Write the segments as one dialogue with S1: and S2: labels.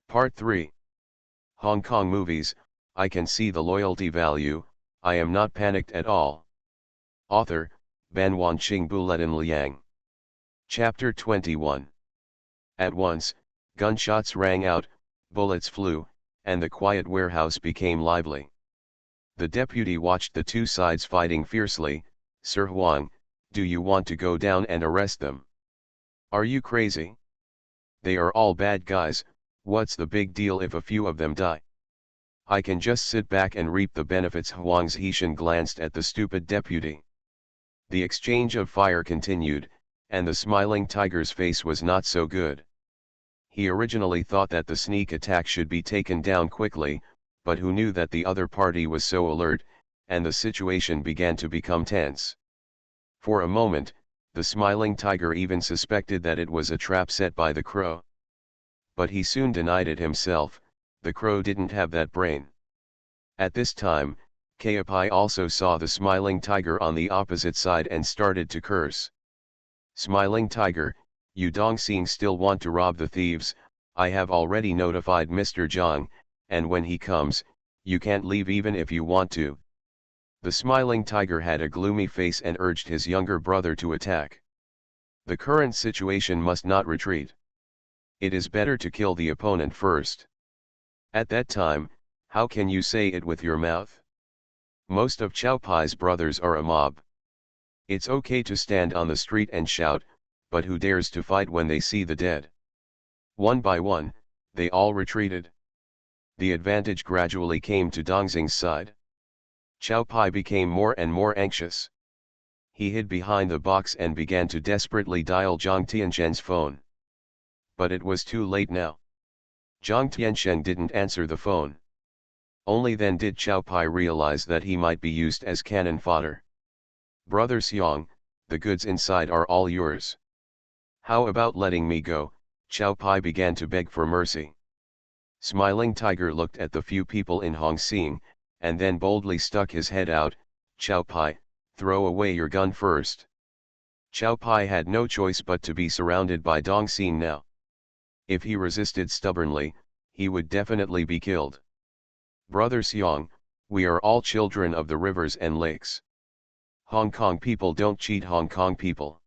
S1: Part 3. Hong Kong movies, I can see the loyalty value, I am not panicked at all. Author, Ban Wanqing Buletin Liang. Chapter 21. At once, gunshots rang out, bullets flew, and the quiet warehouse became lively. The deputy watched the two sides fighting fiercely. Sir Huang, do you want to go down and arrest them? Are you crazy? They are all bad guys, what's the big deal if a few of them die? I can just sit back and reap the benefits. Huang Zhishan glanced at the stupid deputy. The exchange of fire continued, and the smiling tiger's face was not so good. He originally thought that the sneak attack should be taken down quickly, but who knew that the other party was so alert, and the situation began to become tense. For a moment, the smiling tiger even suspected that it was a trap set by the crow. But he soon denied it himself, the crow didn't have that brain. At this time, Kaiapai also saw the smiling tiger on the opposite side and started to curse. Smiling tiger, you Dongxing still want to rob the thieves? I have already notified Mr. Zhang, and when he comes, you can't leave even if you want to. The smiling tiger had a gloomy face and urged his younger brother to attack. The current situation must not retreat. It is better to kill the opponent first. At that time, how can you say it with your mouth? Most of Chow Pai's brothers are a mob. It's okay to stand on the street and shout, but who dares to fight when they see the dead? One by one, they all retreated. The advantage gradually came to Dongxing's side. Chow Pai became more and more anxious. He hid behind the box and began to desperately dial Zhang Tianzhen's phone. But it was too late now. Zhang Tianzhen didn't answer the phone. Only then did Chow Pai realize that he might be used as cannon fodder. Brother Xiang, the goods inside are all yours. How about letting me go? Chow Pai began to beg for mercy. Smiling Tiger looked at the few people in Hongxing, and then boldly stuck his head out. Chow Pai, throw away your gun first. Chow Pai had no choice but to be surrounded by Dongxing now. If he resisted stubbornly, he would definitely be killed. Brother Xiang, we are all children of the rivers and lakes. Hong Kong people don't cheat Hong Kong people.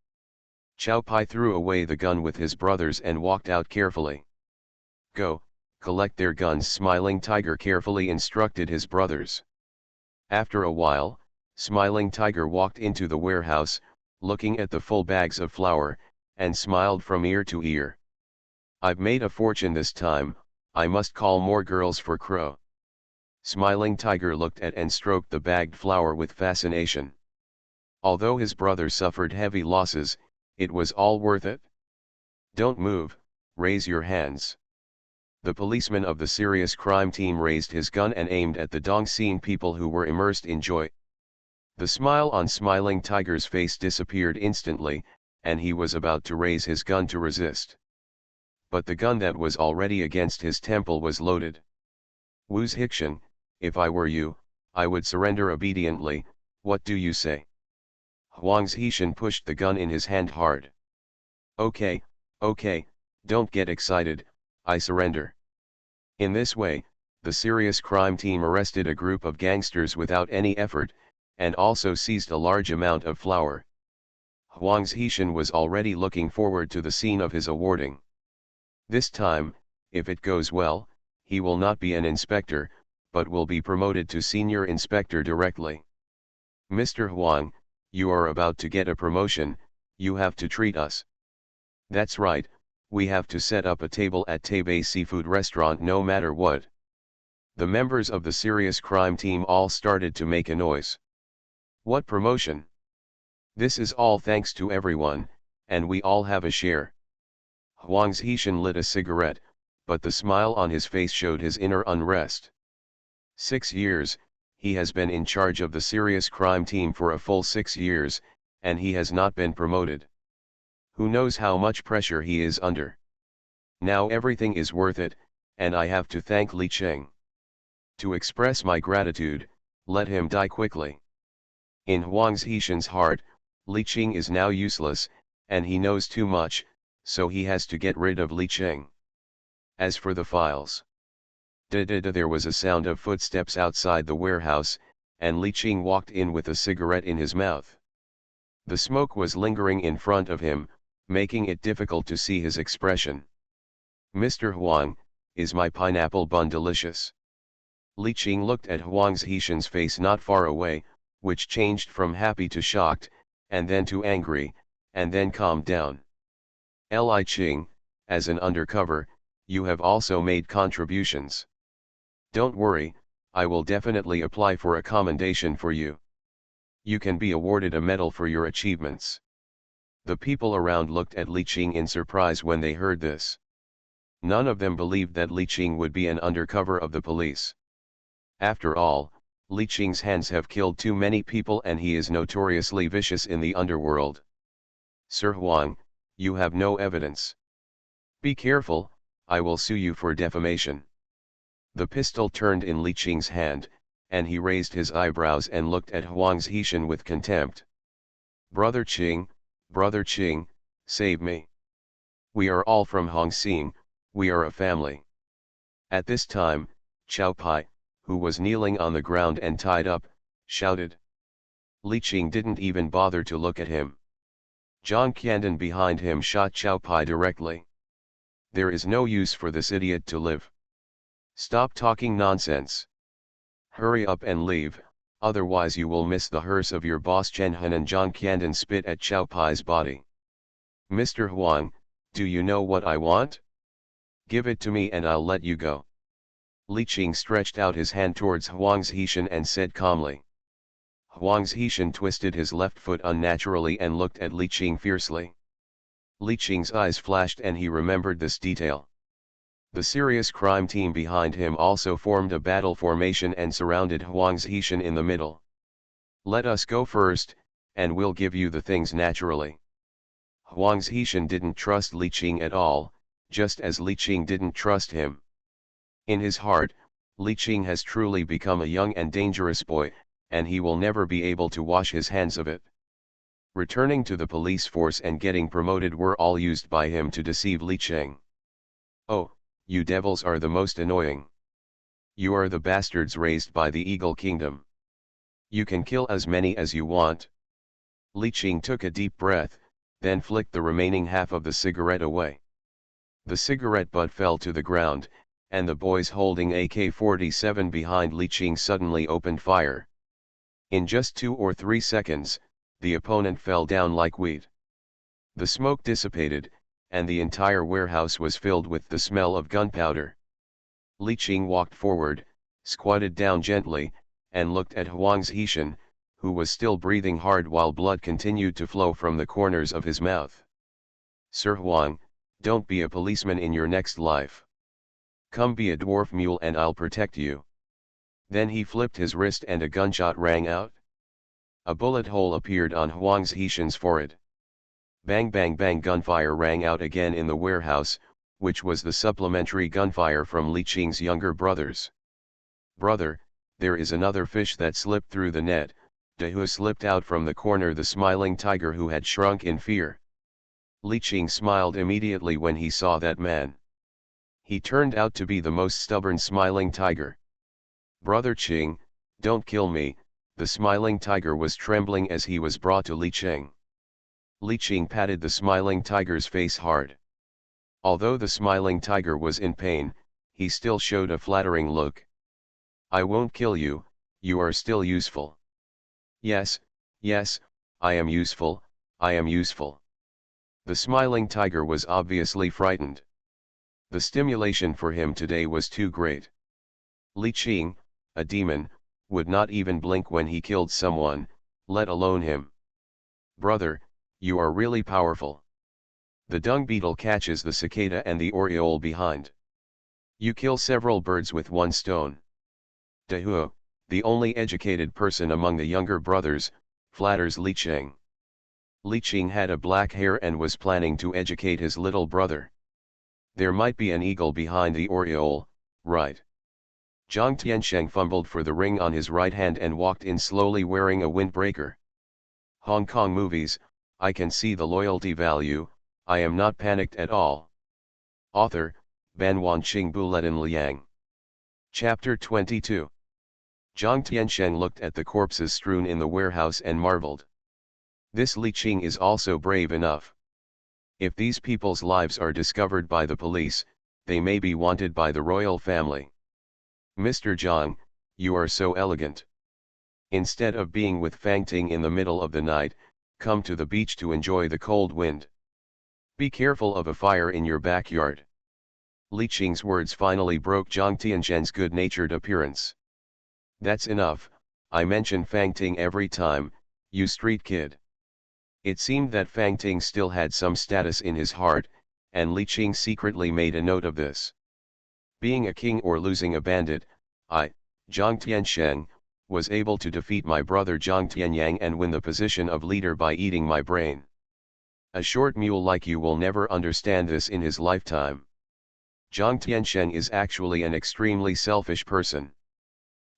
S1: Chow Pai threw away the gun with his brothers and walked out carefully. Go, collect their guns. Smiling Tiger carefully instructed his brothers. After a while, Smiling Tiger walked into the warehouse, looking at the full bags of flour, and smiled from ear to ear. I've made a fortune this time, I must call more girls for Crow. Smiling Tiger looked at and stroked the bagged flour with fascination. Although his brother suffered heavy losses, it was all worth it. Don't move, raise your hands. The policeman of the serious crime team raised his gun and aimed at the Dongxing people who were immersed in joy. The smile on Smiling Tiger's face disappeared instantly, and he was about to raise his gun to resist. But the gun that was already against his temple was loaded. Wu Zhixian, if I were you, I would surrender obediently, what do you say? Huang Zhishan pushed the gun in his hand hard. Okay, don't get excited, I surrender. In this way, the serious crime team arrested a group of gangsters without any effort, and also seized a large amount of flour. Huang Zhishan was already looking forward to the scene of his awarding. This time, if it goes well, he will not be an inspector, but will be promoted to senior inspector directly. Mr. Huang, you are about to get a promotion, you have to treat us. That's right, we have to set up a table at Taipei Seafood Restaurant no matter what. The members of the serious crime team all started to make a noise. What promotion? This is all thanks to everyone, and we all have a share. Huang Zhishan lit a cigarette, but the smile on his face showed his inner unrest. 6 years, he has been in charge of the serious crime team for a full 6 years, and he has not been promoted. Who knows how much pressure he is under? Now everything is worth it, and I have to thank Li Cheng. To express my gratitude, let him die quickly. In Huang Zhishan's heart, Li Cheng is now useless, and he knows too much, so he has to get rid of Li Cheng. As for the files. There was a sound of footsteps outside the warehouse, and Li Qing walked in with a cigarette in his mouth. The smoke was lingering in front of him, making it difficult to see his expression. "Mr. Huang, is my pineapple bun delicious?" Li Qing looked at Huang Zhishan's face not far away, which changed from happy to shocked, and then to angry, and then calmed down. "Li Qing, as an undercover, you have also made contributions. Don't worry, I will definitely apply for a commendation for you. You can be awarded a medal for your achievements." The people around looked at Li Qing in surprise when they heard this. None of them believed that Li Qing would be an undercover of the police. After all, Li Qing's hands have killed too many people and he is notoriously vicious in the underworld. "Sir Huang, you have no evidence. Be careful, I will sue you for defamation." The pistol turned in Li Qing's hand, and he raised his eyebrows and looked at Huang Zhishan with contempt. Brother Qing, save me. We are all from Hongxing, we are a family." At this time, Chao Pai, who was kneeling on the ground and tied up, shouted. Li Qing didn't even bother to look at him. Zhang Qiandan behind him shot Chao Pai directly. "There is no use for this idiot to live. Stop talking nonsense. Hurry up and leave, otherwise you will miss the hearse of your boss Chen Han." And Zhang Qiandan spit at Chao Pai's body. "Mr. Huang, do you know what I want? Give it to me and I'll let you go." Li Qing stretched out his hand towards Huang Zhishan and said calmly. Huang Zhishan twisted his left foot unnaturally and looked at Li Qing fiercely. Li Qing's eyes flashed and he remembered this detail. The serious crime team behind him also formed a battle formation and surrounded Huang Zhishan in the middle. "Let us go first, and we'll give you the things naturally." Huang Zhishan didn't trust Li Qing at all, just as Li Qing didn't trust him. In his heart, Li Qing has truly become a young and dangerous boy, and he will never be able to wash his hands of it. Returning to the police force and getting promoted were all used by him to deceive Li Qing. "Oh, you devils are the most annoying. You are the bastards raised by the Eagle Kingdom. You can kill as many as you want." Li Qing took a deep breath, then flicked the remaining half of the cigarette away. The cigarette butt fell to the ground, and the boys holding AK-47 behind Li Qing suddenly opened fire. In just 2 or 3 seconds, the opponent fell down like wheat. The smoke dissipated, and the entire warehouse was filled with the smell of gunpowder. Li Qing walked forward, squatted down gently, and looked at Huang Zhishan, who was still breathing hard while blood continued to flow from the corners of his mouth. "Sir Huang, don't be a policeman in your next life. Come be a dwarf mule and I'll protect you." Then he flipped his wrist and a gunshot rang out. A bullet hole appeared on Huang Zhishan's forehead. Bang bang bang, gunfire rang out again in the warehouse, which was the supplementary gunfire from Li Qing's younger brothers. "Brother, there is another fish that slipped through the net." Dahu slipped out from the corner, the smiling tiger who had shrunk in fear. Li Qing smiled immediately when he saw that man. He turned out to be the most stubborn smiling tiger. "Brother Qing, don't kill me," the smiling tiger was trembling as he was brought to Li Qing. Li Qing patted the smiling tiger's face hard. Although the smiling tiger was in pain, he still showed a flattering look. "I won't kill you, you are still useful." Yes, I am useful, I am useful." The smiling tiger was obviously frightened. The stimulation for him today was too great. Li Qing, a demon, would not even blink when he killed someone, let alone him. "Brother, you are really powerful. The dung beetle catches the cicada and the oriole behind. You kill several birds with one stone." Dahu, the only educated person among the younger brothers, flatters Li Qing. Li Qing had a black hair and was planning to educate his little brother. There might be an eagle behind the oriole, right? Zhang Tiansheng fumbled for the ring on his right hand and walked in slowly wearing a windbreaker. Hong Kong movies, I can see the loyalty value, I am not panicked at all. Author, Ban Wanqing Buletin Liang. Chapter 22. Jiang Tiansheng looked at the corpses strewn in the warehouse and marveled. This Li Qing is also brave enough. If these people's lives are discovered by the police, they may be wanted by the royal family. Mr. Jiang, you are so elegant. Instead of being with Fang Ting in the middle of the night, come to the beach to enjoy the cold wind. Be careful of a fire in your backyard. Li Qing's words finally broke Jiang Tianzhen's good-natured appearance. That's enough, I mention Fang Ting every time, you street kid. It seemed that Fang Ting still had some status in his heart, and Li Qing secretly made a note of this. Being a king or losing a bandit, I, Jiang Tiansheng, was able to defeat my brother Jiang Tianyang and win the position of leader by eating my brain. A short mule like you will never understand this in his lifetime. Jiang Tiansheng is actually an extremely selfish person.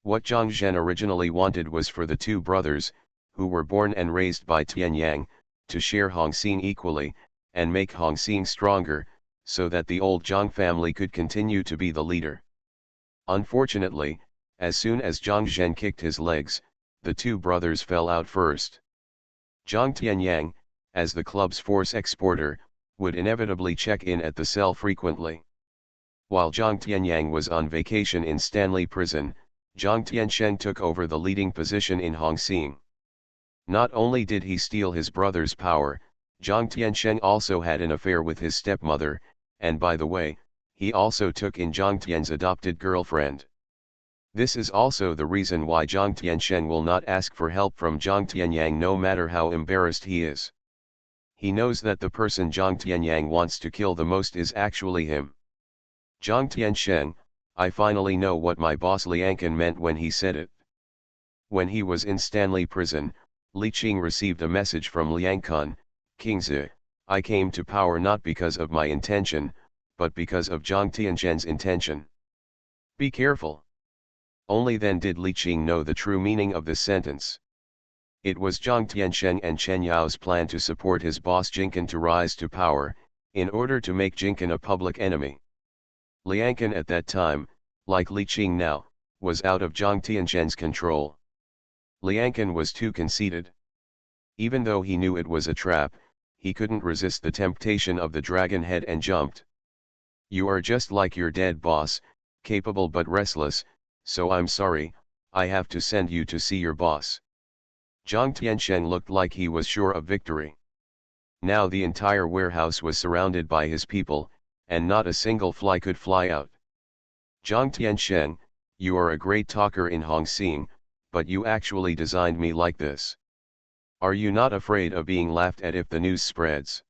S1: What Jiang Zhen originally wanted was for the two brothers, who were born and raised by Tianyang, to share Hongxing equally, and make Hongxing stronger, so that the old Jiang family could continue to be the leader. Unfortunately, as soon as Jiang Zhen kicked his legs, the two brothers fell out first. Jiang Tianyang, as the club's force exporter, would inevitably check in at the cell frequently. While Jiang Tianyang was on vacation in Stanley Prison, Jiang Tiansheng took over the leading position in Hongxing. Not only did he steal his brother's power, Jiang Tiansheng also had an affair with his stepmother, and by the way, he also took in Jiang Tian's adopted girlfriend. This is also the reason why Jiang Tiansheng will not ask for help from Jiang Tianyang no matter how embarrassed he is. He knows that the person Jiang Tianyang wants to kill the most is actually him. Jiang Tiansheng, I finally know what my boss Liangkan meant when he said it. When he was in Stanley Prison, Li Qing received a message from Liangkan, Kingzi, I came to power not because of my intention, but because of Jiang Tianzhen's intention. Be careful. Only then did Li Qing know the true meaning of this sentence. It was Jiang Tiansheng and Chen Yao's plan to support his boss Jinkan to rise to power, in order to make Jinkan a public enemy. Liangkan at that time, like Li Qing now, was out of Jiang Tianzhen's control. Liangkan was too conceited. Even though he knew it was a trap, he couldn't resist the temptation of the dragon head and jumped. You are just like your dead boss, capable but restless, so I'm sorry, I have to send you to see your boss. Jiang Tiansheng looked like he was sure of victory. Now the entire warehouse was surrounded by his people, and not a single fly could fly out. Jiang Tiansheng, you are a great talker in Hongxing, but you actually designed me like this. Are you not afraid of being laughed at if the news spreads?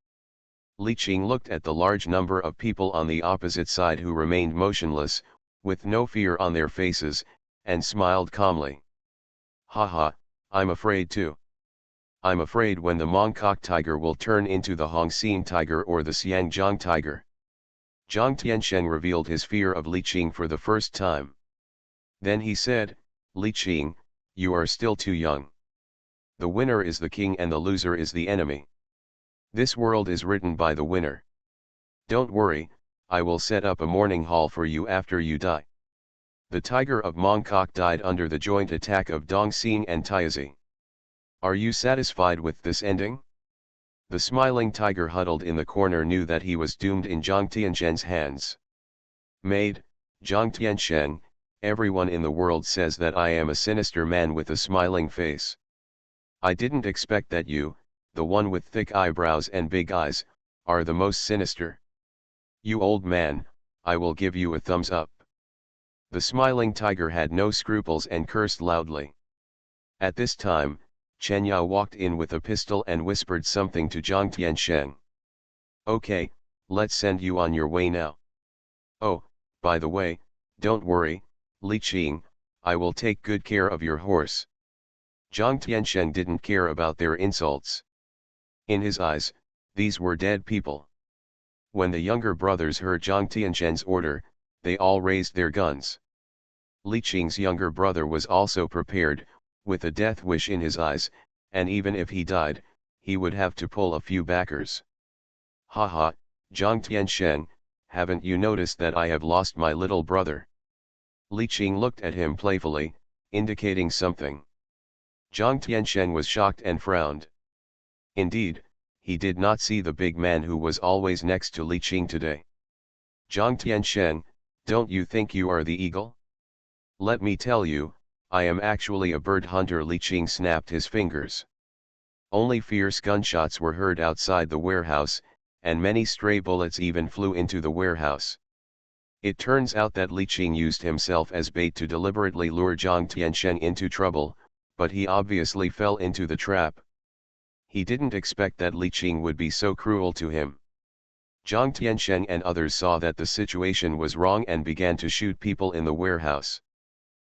S1: Li Qing looked at the large number of people on the opposite side who remained motionless, with no fear on their faces, and smiled calmly. Haha, I'm afraid too. I'm afraid when the Mongkok tiger will turn into the Hongxing tiger or the Xiangjiang tiger. Jiang Tiansheng revealed his fear of Li Qing for the first time. Then he said, Li Qing, you are still too young. The winner is the king and the loser is the enemy. This world is written by the winner. Don't worry, I will set up a mourning hall for you after you die. The tiger of Mongkok died under the joint attack of Dongxing and Tiazi. Are you satisfied with this ending? The smiling tiger huddled in the corner knew that he was doomed in Jiang Tianzhen's hands. Maid, Jiang Tiansheng, everyone in the world says that I am a sinister man with a smiling face. I didn't expect that you, the one with thick eyebrows and big eyes, are the most sinister. You old man, I will give you a thumbs up. The smiling tiger had no scruples and cursed loudly. At this time, Chen Yao walked in with a pistol and whispered something to Jiang Tiansheng. Okay, let's send you on your way now. Oh, by the way, don't worry, Li Qing, I will take good care of your horse. Jiang Tiansheng didn't care about their insults. In his eyes, these were dead people. When the younger brothers heard Jiang Tianzhen's order, they all raised their guns. Li Qing's younger brother was also prepared, with a death wish in his eyes, and even if he died, he would have to pull a few backers. Haha, Jiang Tiansheng, haven't you noticed that I have lost my little brother? Li Qing looked at him playfully, indicating something. Jiang Tiansheng was shocked and frowned. Indeed, he did not see the big man who was always next to Li Qing today. Jiang Tiansheng, don't you think you are the eagle? Let me tell you, I am actually a bird hunter. Li Qing snapped his fingers. Only fierce gunshots were heard outside the warehouse, and many stray bullets even flew into the warehouse. It turns out that Li Qing used himself as bait to deliberately lure Jiang Tiansheng into trouble, but he obviously fell into the trap. He didn't expect that Li Qing would be so cruel to him. Jiang Tiansheng and others saw that the situation was wrong and began to shoot people in the warehouse.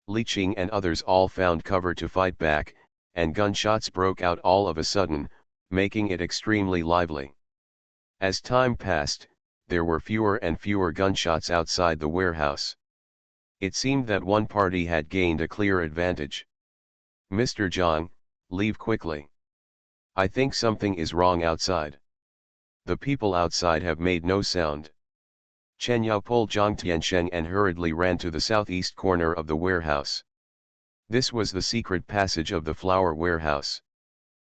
S1: Li Qing and others all found cover to fight back, and gunshots broke out all of a sudden, making it extremely lively. As time passed, there were fewer and fewer gunshots outside the warehouse. It seemed that one party had gained a clear advantage. Mr. Jiang, leave quickly. I think something is wrong outside. The people outside have made no sound. Chen Yao pulled Jiang Tiansheng and hurriedly ran to the southeast corner of the warehouse. This was the secret passage of the flour warehouse.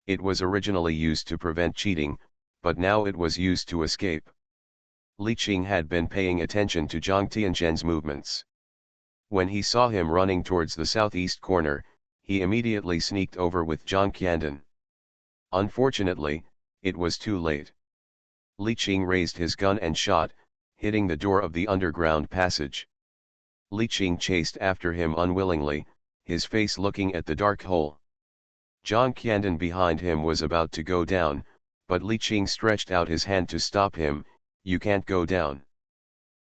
S1: It was originally used to prevent cheating, but now it was used to escape. Li Qing had been paying attention to Jiang Tiansheng's movements. When he saw him running towards the southeast corner, he immediately sneaked over with Jiang Qiandan. Unfortunately, it was too late. Li Qing raised his gun and shot, hitting the door of the underground passage. Li Qing chased after him unwillingly, his face looking at the dark hole. Jiang Qiandan behind him was about to go down, but Li Qing stretched out his hand to stop him. You can't go down.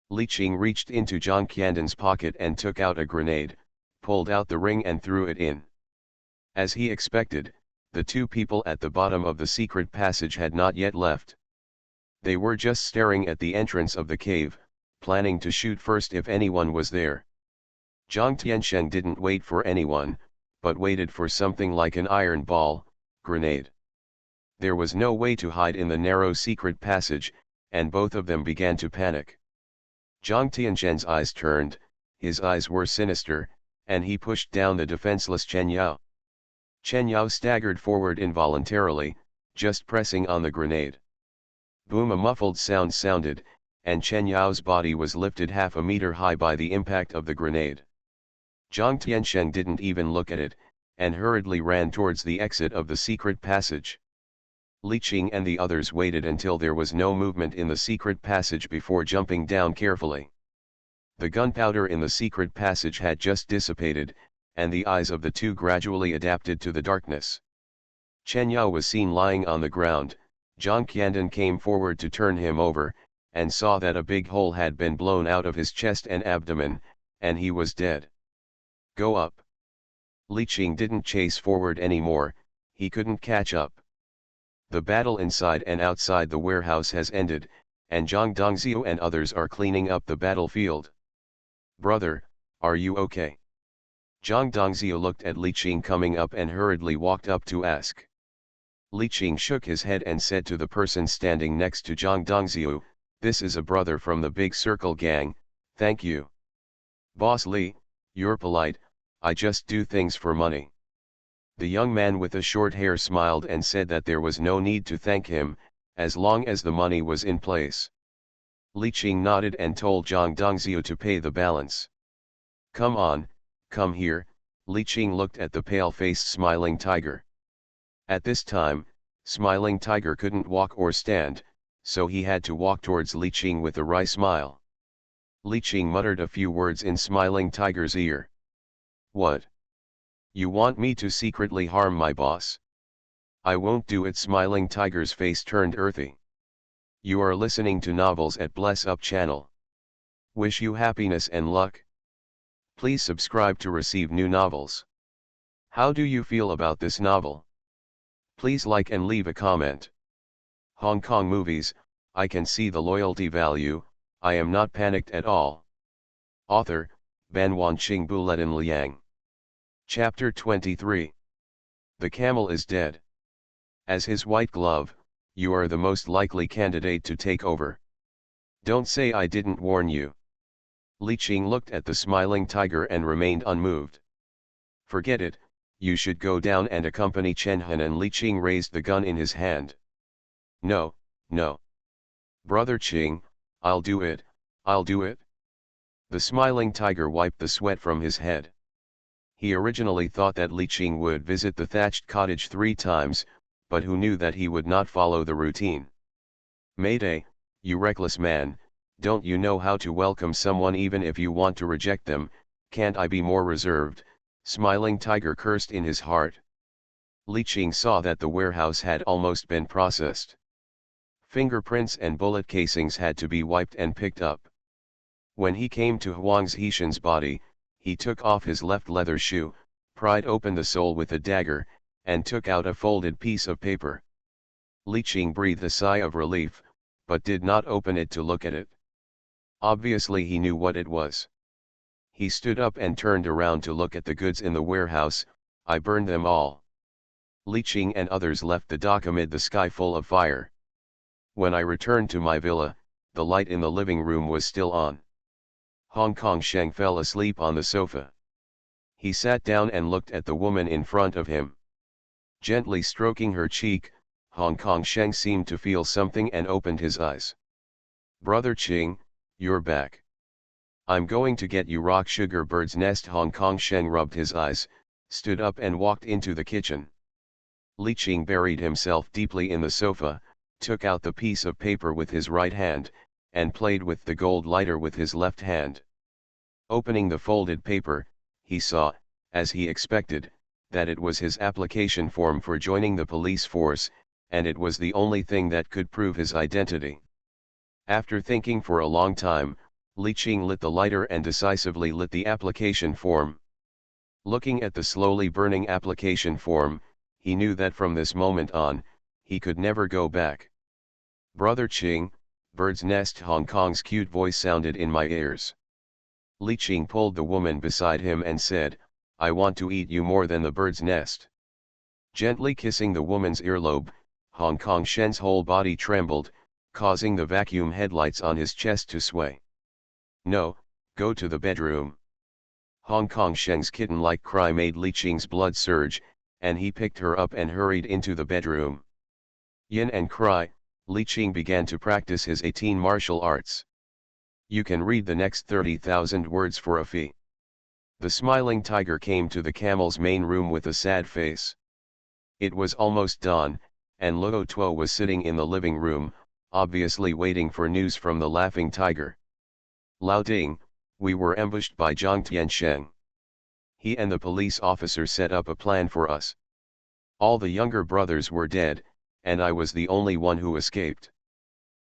S1: Li Qing reached into Jiang Qiandan's pocket and took out a grenade, pulled out the ring and threw it in. As he expected, the two people at the bottom of the secret passage had not yet left. They were just staring at the entrance of the cave, planning to shoot first if anyone was there. Jiang Tiansheng didn't wait for anyone, but waited for something like an iron ball, grenade. There was no way to hide in the narrow secret passage, and both of them began to panic. Jiang Tiansheng's eyes turned, his eyes were sinister, and he pushed down the defenseless Chen Yao. Chen Yao staggered forward involuntarily, just pressing on the grenade. Boom! A muffled sound sounded, and Chen Yao's body was lifted half a meter high by the impact of the grenade. Jiang Tiansheng didn't even look at it, and hurriedly ran towards the exit of the secret passage. Li Qing and the others waited until there was no movement in the secret passage before jumping down carefully. The gunpowder in the secret passage had just dissipated, and the eyes of the two gradually adapted to the darkness. Chen Yao was seen lying on the ground. Jiang Qiandan came forward to turn him over, and saw that a big hole had been blown out of his chest and abdomen, and he was dead. Go up. Li Qing didn't chase forward anymore, he couldn't catch up. The battle inside and outside the warehouse has ended, and Zhang Dongzhou and others are cleaning up the battlefield. Brother, are you okay? Zhang Dongzhou looked at Li Qing coming up and hurriedly walked up to ask. Li Qing shook his head and said to the person standing next to Zhang Dongzhou, "This is a brother from the Big Circle gang, thank you." "Boss Li, you're polite, I just do things for money." The young man with the short hair smiled and said that there was no need to thank him, as long as the money was in place. Li Qing nodded and told Zhang Dongzhou to pay the balance. "Come on, come here." Li Qing looked at the pale-faced Smiling Tiger. At this time, Smiling Tiger couldn't walk or stand, so he had to walk towards Li Qing with a wry smile. Li Qing muttered a few words in Smiling Tiger's ear. "What? You want me to secretly harm my boss?" "I won't do it." Smiling Tiger's face turned earthy. You are listening to Novels at Bless Up channel. Wish you happiness and luck. Please subscribe to receive new novels. How do you feel about this novel? Please like and leave a comment. Hong Kong movies, I can see the loyalty value, I am not panicked at all. Author, Ban Wanqing Buletin Liang. Chapter 23. The camel is dead. As his white glove, you are the most likely candidate to take over. Don't say I didn't warn you. Li Qing looked at the smiling tiger and remained unmoved. Forget it, you should go down and accompany Chen Han, and Li Qing raised the gun in his hand. No, no. Brother Qing, I'll do it, I'll do it. The smiling tiger wiped the sweat from his head. He originally thought that Li Qing would visit the thatched cottage 3 times, but who knew that he would not follow the routine. Mayday, you reckless man, don't you know how to welcome someone even if you want to reject them? Can't I be more reserved? Smiling tiger cursed in his heart. Li Qing saw that the warehouse had almost been processed. Fingerprints and bullet casings had to be wiped and picked up. When he came to Huang Zhixin's body, he took off his left leather shoe, pried open the sole with a dagger, and took out a folded piece of paper. Li Qing breathed a sigh of relief, but did not open it to look at it. Obviously he knew what it was. He stood up and turned around to look at the goods in the warehouse. I burned them all. Li Qing and others left the dock amid the sky full of fire. When I returned to my villa, the light in the living room was still on. Hong Kong Sheng fell asleep on the sofa. He sat down and looked at the woman in front of him. Gently stroking her cheek, Hong Kong Sheng seemed to feel something and opened his eyes. Brother Qing, you're back. I'm going to get you rock sugar bird's nest. Hong Kong Sheng rubbed his eyes, stood up and walked into the kitchen. Li Qing buried himself deeply in the sofa, took out the piece of paper with his right hand, and played with the gold lighter with his left hand. Opening the folded paper, he saw, as he expected, that it was his application form for joining the police force, and it was the only thing that could prove his identity. After thinking for a long time, Li Qing lit the lighter and decisively lit the application form. Looking at the slowly burning application form, he knew that from this moment on, he could never go back. Brother Qing, bird's nest. Hong Kong's cute voice sounded in my ears. Li Qing pulled the woman beside him and said, I want to eat you more than the bird's nest. Gently kissing the woman's earlobe, Hong Kong Shen's whole body trembled, causing the vacuum headlights on his chest to sway. No, go to the bedroom. Hong Kong Sheng's kitten-like cry made Li Qing's blood surge, and he picked her up and hurried into the bedroom. Yin and cry, Li Qing began to practice his 18 martial arts. You can read the next 30,000 words for a fee. The smiling tiger came to the camel's main room with a sad face. It was almost dawn, and Luo Tuo was sitting in the living room, obviously waiting for news from the laughing tiger. Lao Ding, we were ambushed by Zhang Tiansheng. He and the police officer set up a plan for us. All the younger brothers were dead, and I was the only one who escaped.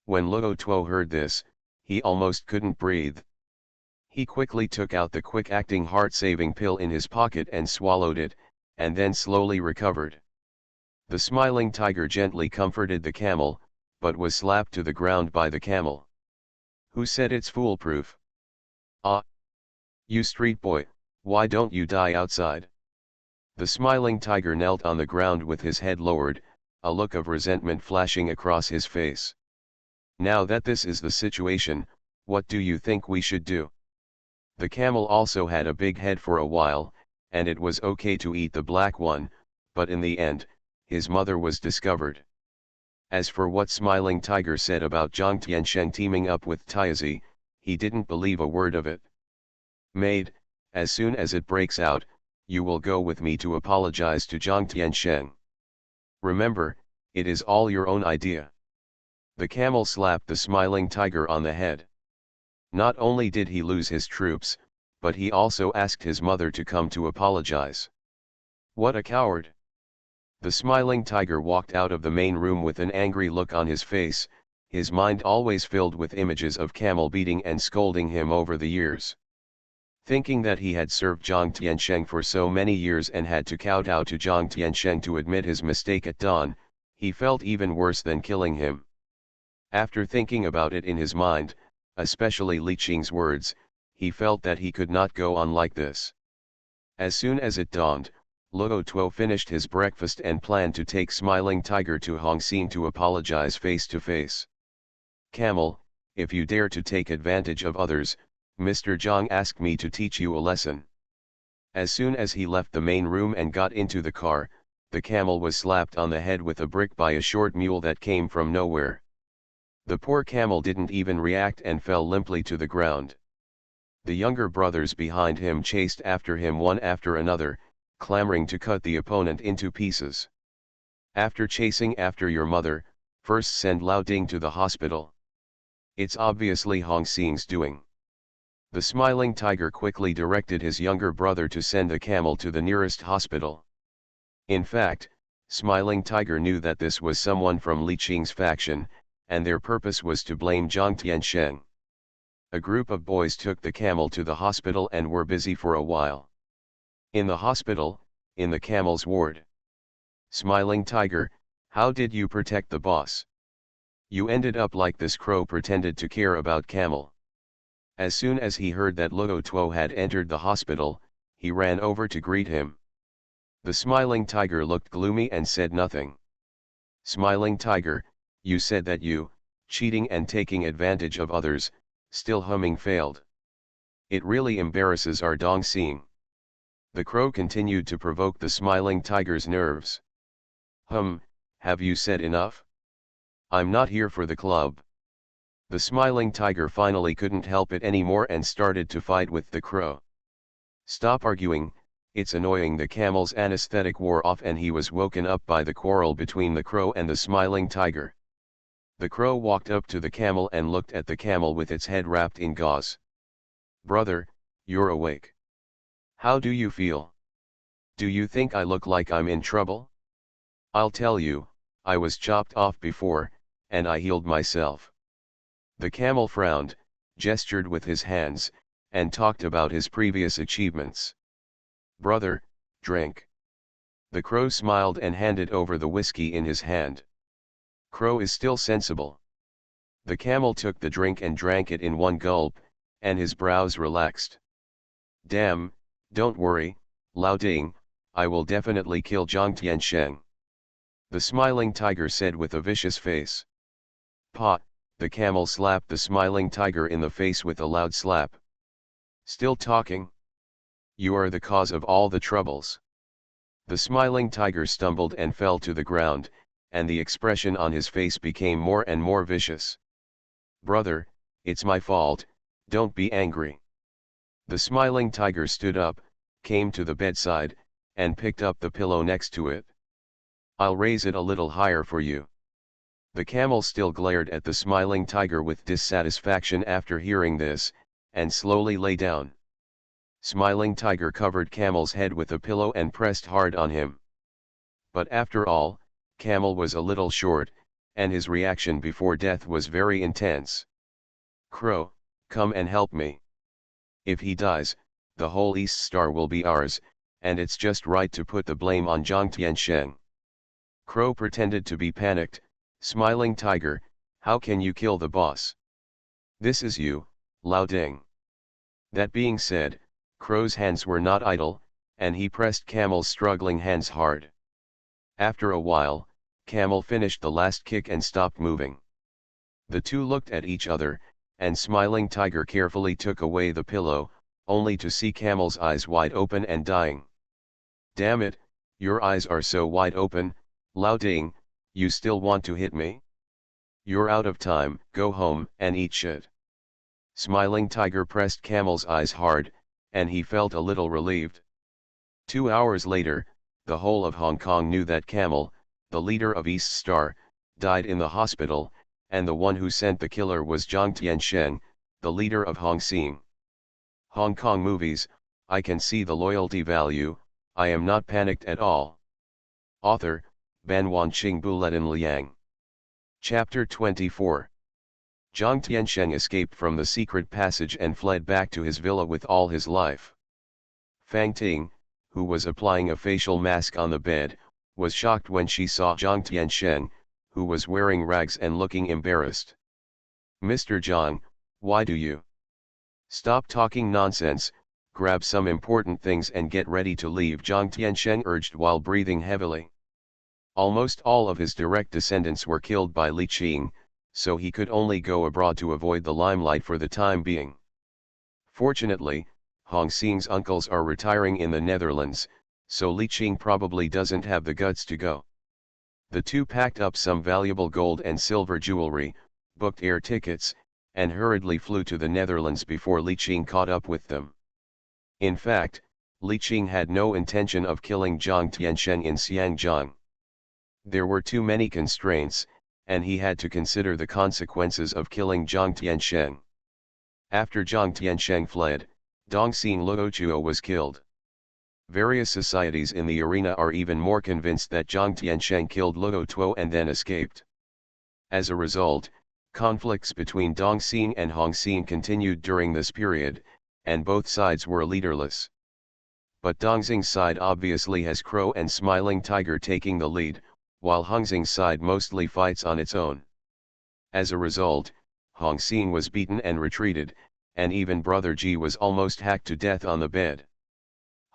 S1: When Luo Tuo heard this, he almost couldn't breathe. He quickly took out the quick-acting heart-saving pill in his pocket and swallowed it, and then slowly recovered. The smiling tiger gently comforted the camel, but was slapped to the ground by the camel. Who said it's foolproof? Ah! You street boy, why don't you die outside? The smiling tiger knelt on the ground with his head lowered, a look of resentment flashing across his face. Now that this is the situation, what do you think we should do? The camel also had a big head for a while, and it was okay to eat the black one, but in the end, his mother was discovered. As for what Smiling Tiger said about Zhang Tiansheng teaming up with Tiazi, he didn't believe a word of it. Maid, as soon as it breaks out, you will go with me to apologize to Zhang Tiansheng. Remember, it is all your own idea. The camel slapped the Smiling Tiger on the head. Not only did he lose his troops, but he also asked his mother to come to apologize. What a coward! The Smiling Tiger walked out of the main room with an angry look on his face, his mind always filled with images of camel beating and scolding him over the years. Thinking that he had served Zhang Tiansheng for so many years and had to kowtow to Zhang Tiansheng to admit his mistake at dawn, he felt even worse than killing him. After thinking about it in his mind, especially Li Qing's words, he felt that he could not go on like this. As soon as it dawned, Luo Tuo finished his breakfast and planned to take Smiling Tiger to Hongxing to apologize face to face. Camel, if you dare to take advantage of others, Mr. Zhang asked me to teach you a lesson. As soon as he left the main room and got into the car, the camel was slapped on the head with a brick by a short mule that came from nowhere. The poor camel didn't even react and fell limply to the ground. The younger brothers behind him chased after him one after another, clamoring to cut the opponent into pieces. After chasing after your mother, first send Lao Ding to the hospital. It's obviously Hong Xing's doing. The smiling tiger quickly directed his younger brother to send the camel to the nearest hospital. In fact, Smiling Tiger knew that this was someone from Li Qing's faction, and their purpose was to blame Zhang Tiansheng. A group of boys took the camel to the hospital and were busy for a while. In the hospital, in the camel's ward. Smiling Tiger, how did you protect the boss? You ended up like this. Crow pretended to care about camel. As soon as he heard that Luo Tuo had entered the hospital, he ran over to greet him. The Smiling Tiger looked gloomy and said nothing. Smiling Tiger, you said that you, cheating and taking advantage of others, still humming failed. It really embarrasses our Dong Xing. The crow continued to provoke the Smiling Tiger's nerves. Have you said enough? I'm not here for the club. The Smiling Tiger finally couldn't help it anymore and started to fight with the crow. Stop arguing, it's annoying. The camel's anesthetic wore off and he was woken up by the quarrel between the crow and the Smiling Tiger. The crow walked up to the camel and looked at the camel with its head wrapped in gauze. Brother, you're awake. How do you feel? Do you think I look like I'm in trouble? I'll tell you, I was chopped off before, and I healed myself. The camel frowned, gestured with his hands, and talked about his previous achievements. Brother, drink. The crow smiled and handed over the whiskey in his hand. Crow is still sensible. The camel took the drink and drank it in one gulp, and his brows relaxed. Damn, don't worry, Lao Ding, I will definitely kill Zhang Tiansheng. The Smiling Tiger said with a vicious face. Pa, the camel slapped the Smiling Tiger in the face with a loud slap. Still talking? You are the cause of all the troubles. The Smiling Tiger stumbled and fell to the ground, and the expression on his face became more and more vicious. Brother, it's my fault, don't be angry. The Smiling Tiger stood up, came to the bedside, and picked up the pillow next to it. I'll raise it a little higher for you. The camel still glared at the Smiling Tiger with dissatisfaction after hearing this, and slowly lay down. Smiling Tiger covered Camel's head with a pillow and pressed hard on him. But after all, Camel was a little short, and his reaction before death was very intense. Crow, come and help me. If he dies, the whole East Star will be ours, and it's just right to put the blame on Zhang Tiansheng. Crow pretended to be panicked. Smiling Tiger, how can you kill the boss? This is you, Lao Ding. That being said, Crow's hands were not idle, and he pressed Camel's struggling hands hard. After a while, Camel finished the last kick and stopped moving. The two looked at each other, and Smiling Tiger carefully took away the pillow, only to see Camel's eyes wide open and dying. Damn it, your eyes are so wide open, Lao Ding, you still want to hit me? You're out of time, go home and eat shit. Smiling Tiger pressed Camel's eyes hard, and he felt a little relieved. 2 hours later, the whole of Hong Kong knew that Camel, the leader of East Star, died in the hospital, and the one who sent the killer was Zhang Tiansheng, the leader of Hong Xing. Hong Kong movies, I can see the loyalty value, I am not panicked at all. Author, Ban Wanqing Buletin Liang. Chapter 24. Zhang Tiansheng escaped from the secret passage and fled back to his villa with all his life. Fang Ting, who was applying a facial mask on the bed, was shocked when she saw Zhang Tiansheng, who was wearing rags and looking embarrassed. Mr. Zhang, why do you stop talking nonsense, grab some important things and get ready to leave, Zhang Tiansheng urged while breathing heavily. Almost all of his direct descendants were killed by Li Qing, so he could only go abroad to avoid the limelight for the time being. Fortunately, Hong Xing's uncles are retiring in the Netherlands, so Li Qing probably doesn't have the guts to go. The two packed up some valuable gold and silver jewelry, booked air tickets, and hurriedly flew to the Netherlands before Li Qing caught up with them. In fact, Li Qing had no intention of killing Jiang Tiansheng in Xiangjiang. There were too many constraints, and he had to consider the consequences of killing Jiang Tiansheng. After Jiang Tiansheng fled, Dongxing Luochuo was killed. Various societies in the arena are even more convinced that Jiang Tiansheng killed Luo Tuo and then escaped. As a result, conflicts between Dongxing and Hongxing continued during this period, and both sides were leaderless. But Dongxing's side obviously has Crow and Smiling Tiger taking the lead, while Hongxing's side mostly fights on its own. As a result, Hongxing was beaten and retreated, and even Brother Ji was almost hacked to death on the bed.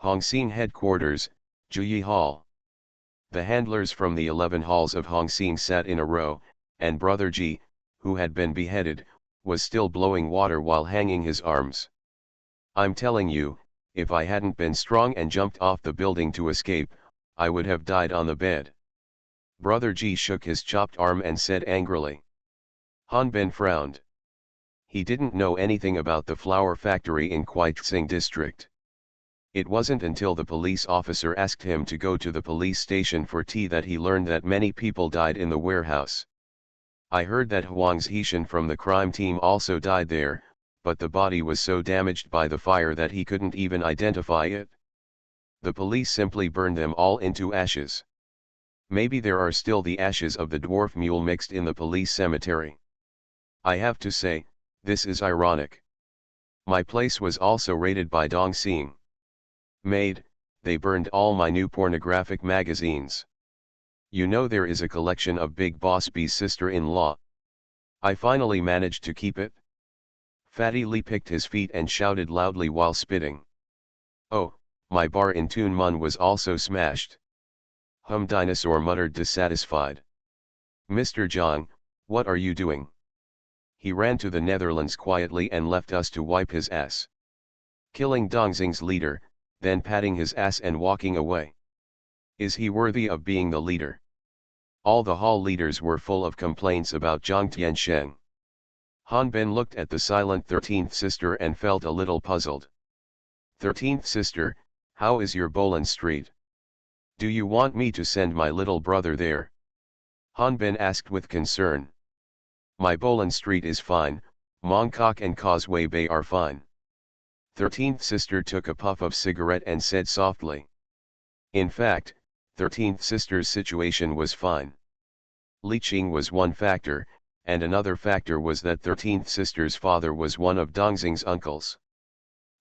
S1: Hongxing headquarters, Juyi Hall. The handlers from the 11 halls of Hongxing sat in a row, and Brother Ji, who had been beheaded, was still blowing water while hanging his arms. I'm telling you, if I hadn't been strong and jumped off the building to escape, I would have died on the bed. Brother Ji shook his chopped arm and said angrily. Han Ben frowned. He didn't know anything about the flour factory in Quaichsing district. It wasn't until the police officer asked him to go to the police station for tea that he learned that many people died in the warehouse. I heard that Huang Zhishan from the crime team also died there, but the body was so damaged by the fire that he couldn't even identify it. The police simply burned them all into ashes. Maybe there are still the ashes of the dwarf mule mixed in the police cemetery. I have to say, this is ironic. My place was also raided by Dongxing. Maid, they burned all my new pornographic magazines. You know there is a collection of Big Boss B's sister-in-law. I finally managed to keep it. Fatty Lee picked his feet and shouted loudly while spitting. Oh, my bar in Tuen Mun was also smashed. Dinosaur muttered dissatisfied. Mr. Zhang, what are you doing? He ran to the Netherlands quietly and left us to wipe his ass. Killing Dongxing's leader, then patting his ass and walking away. Is he worthy of being the leader? All the hall leaders were full of complaints about Jiang Tiansheng. Han Ben looked at the silent 13th sister and felt a little puzzled. 13th sister, how is your Bolan Street? Do you want me to send my little brother there? Han Ben asked with concern. My Bolan Street is fine, Mongkok and Causeway Bay are fine. 13th sister took a puff of cigarette and said softly. In fact, 13th sister's situation was fine. Li Qing was one factor, and another factor was that 13th sister's father was one of Dongxing's uncles.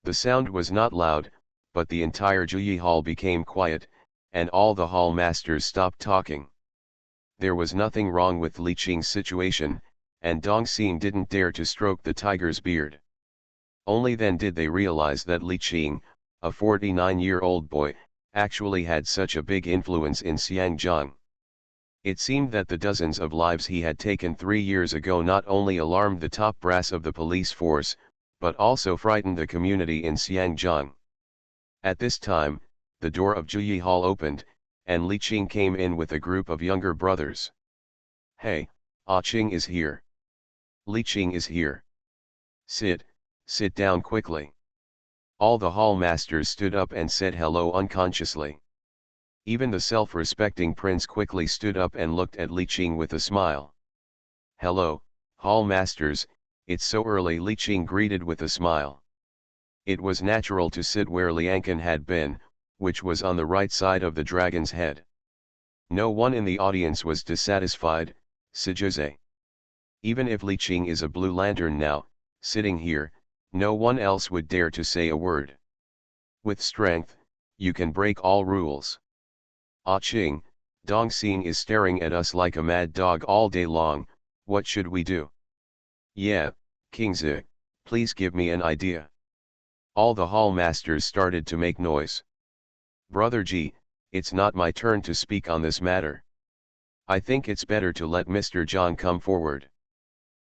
S1: The sound was not loud, but the entire Juyi hall became quiet, and all the hall masters stopped talking. There was nothing wrong with Li Qing's situation, and Dongxing didn't dare to stroke the tiger's beard. Only then did they realize that Li Qing, a 49-year-old boy, actually had such a big influence in Xiangjiang. It seemed that the dozens of lives he had taken 3 years ago not only alarmed the top brass of the police force, but also frightened the community in Xiangjiang. At this time, the door of Juyi Hall opened, and Li Qing came in with a group of younger brothers. Hey, Ah Qing is here. Li Qing is here. Sit down quickly. All the hall masters stood up and said hello unconsciously. Even the self-respecting prince quickly stood up and looked at Li Qing with a smile. Hello, hall masters, it's so early, Li Qing greeted with a smile. It was natural to sit where Liancan had been, which was on the right side of the dragon's head. No one in the audience was dissatisfied, Sijose. Even if Li Qing is a blue lantern now, sitting here, no one else would dare to say a word. With strength, you can break all rules. Ah Qing, Dongxing is staring at us like a mad dog all day long, what should we do? Yeah, Kingzi, please give me an idea. All the hall masters started to make noise. Brother Ji, it's not my turn to speak on this matter. I think it's better to let Mr. Zhang come forward.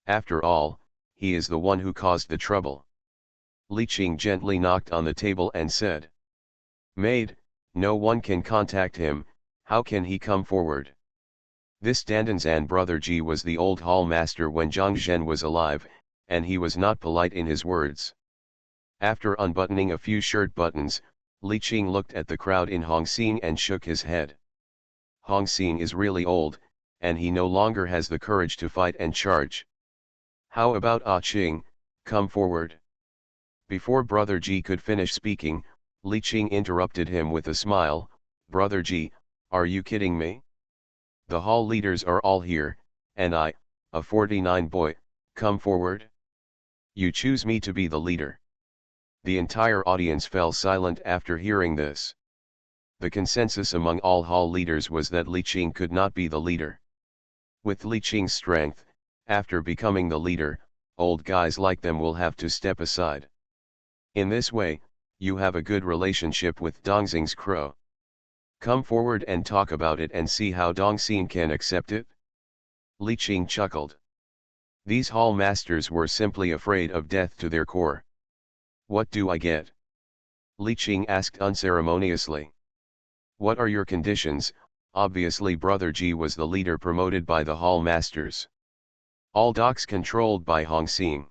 S1: After all, he is the one who caused the trouble. Li Qing gently knocked on the table and said. Maid, no one can contact him, how can he come forward? This Dandanzan brother Ji was the old hall master when Zhang Zhen was alive, and he was not polite in his words. After unbuttoning a few shirt buttons, Li Qing looked at the crowd in Hongxing and shook his head. Hongxing is really old, and he no longer has the courage to fight and charge. How about Ah Qing, come forward. Before Brother Ji could finish speaking, Li Qing interrupted him with a smile. Brother Ji, are you kidding me? The hall leaders are all here, and I, a 49 boy, come forward? You choose me to be the leader. The entire audience fell silent after hearing this. The consensus among all hall leaders was that Li Qing could not be the leader. With Li Qing's strength, after becoming the leader, old guys like them will have to step aside. In this way, you have a good relationship with Dongxing's crow. Come forward and talk about it and see how Dongxing can accept it. Li Qing chuckled. These hall masters were simply afraid of death to their core. What do I get? Li Qing asked unceremoniously. What are your conditions? Obviously Brother Ji was the leader promoted by the hall masters. All docks controlled by Hongxing.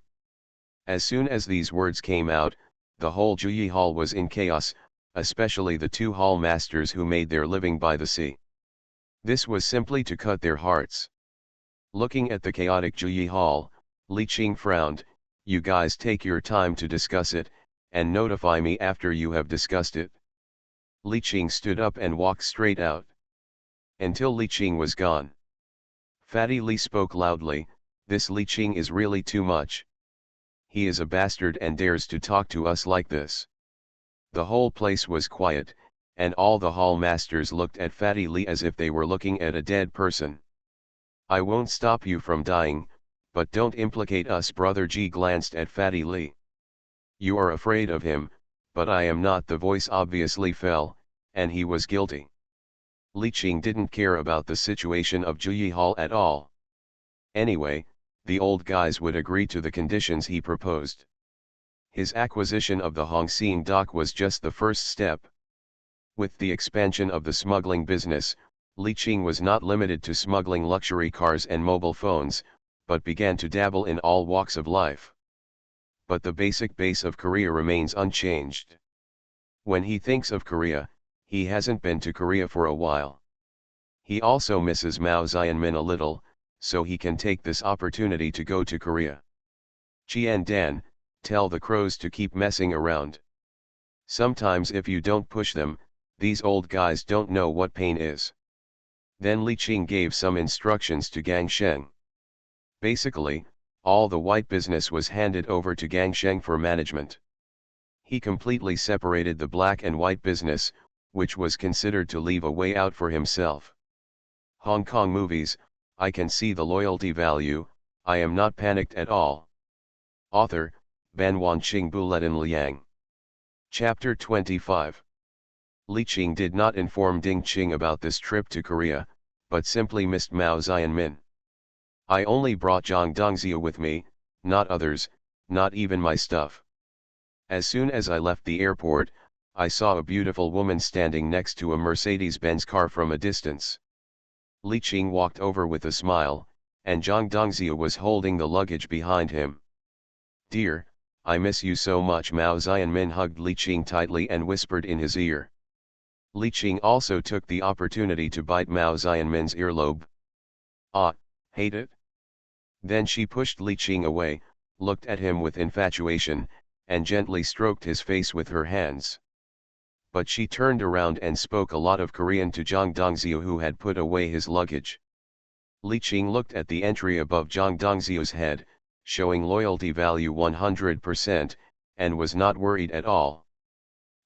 S1: As soon as these words came out, the whole Juyi Hall was in chaos, especially the two hall masters who made their living by the sea. This was simply to cut their hearts. Looking at the chaotic Juyi Hall, Li Qing frowned. You guys take your time to discuss it, and notify me after you have discussed it. Li Qing stood up and walked straight out. Until Li Qing was gone. Fatty Li spoke loudly, this Li Qing is really too much. He is a bastard and dares to talk to us like this. The whole place was quiet, and all the hall masters looked at Fatty Li as if they were looking at a dead person. I won't stop you from dying, but don't implicate us. Brother Ji glanced at Fatty Li. You are afraid of him, but I am not. The voice obviously fell, and he was guilty. Li Qing didn't care about the situation of Juyi Hall at all. Anyway, the old guys would agree to the conditions he proposed. His acquisition of the Hongxing dock was just the first step. With the expansion of the smuggling business, Li Qing was not limited to smuggling luxury cars and mobile phones, but began to dabble in all walks of life. But the basic base of Korea remains unchanged. When he thinks of Korea, he hasn't been to Korea for a while. He also misses Mao Zedong a little, so he can take this opportunity to go to Korea. Qian Dan, tell the crows to keep messing around. Sometimes if you don't push them, these old guys don't know what pain is. Then Li Qing gave some instructions to Gang Sheng. Basically, all the white business was handed over to Gang Sheng for management. He completely separated the black and white business, which was considered to leave a way out for himself. Hong Kong movies, I can see the loyalty value, I am not panicked at all. Author, Ban Wanqing Buletin Liang. Chapter 25. Li Qing did not inform Ding Qing about this trip to Korea, but simply missed Mao Zedong. I only brought Zhang Dongzhi with me, not others, not even my stuff. As soon as I left the airport, I saw a beautiful woman standing next to a Mercedes-Benz car from a distance. Li Qing walked over with a smile, and Zhang Dongzhi was holding the luggage behind him. Dear, I miss you so much. Mao Zedong hugged Li Qing tightly and whispered in his ear. Li Qing also took the opportunity to bite Mao Zedong's earlobe. Ah, hate it? Then she pushed Li Qing away, looked at him with infatuation, and gently stroked his face with her hands. But she turned around and spoke a lot of Korean to Zhang Dongzhi, who had put away his luggage. Li Qing looked at the entry above Zhang Dongzhi's head, showing loyalty value 100%, and was not worried at all.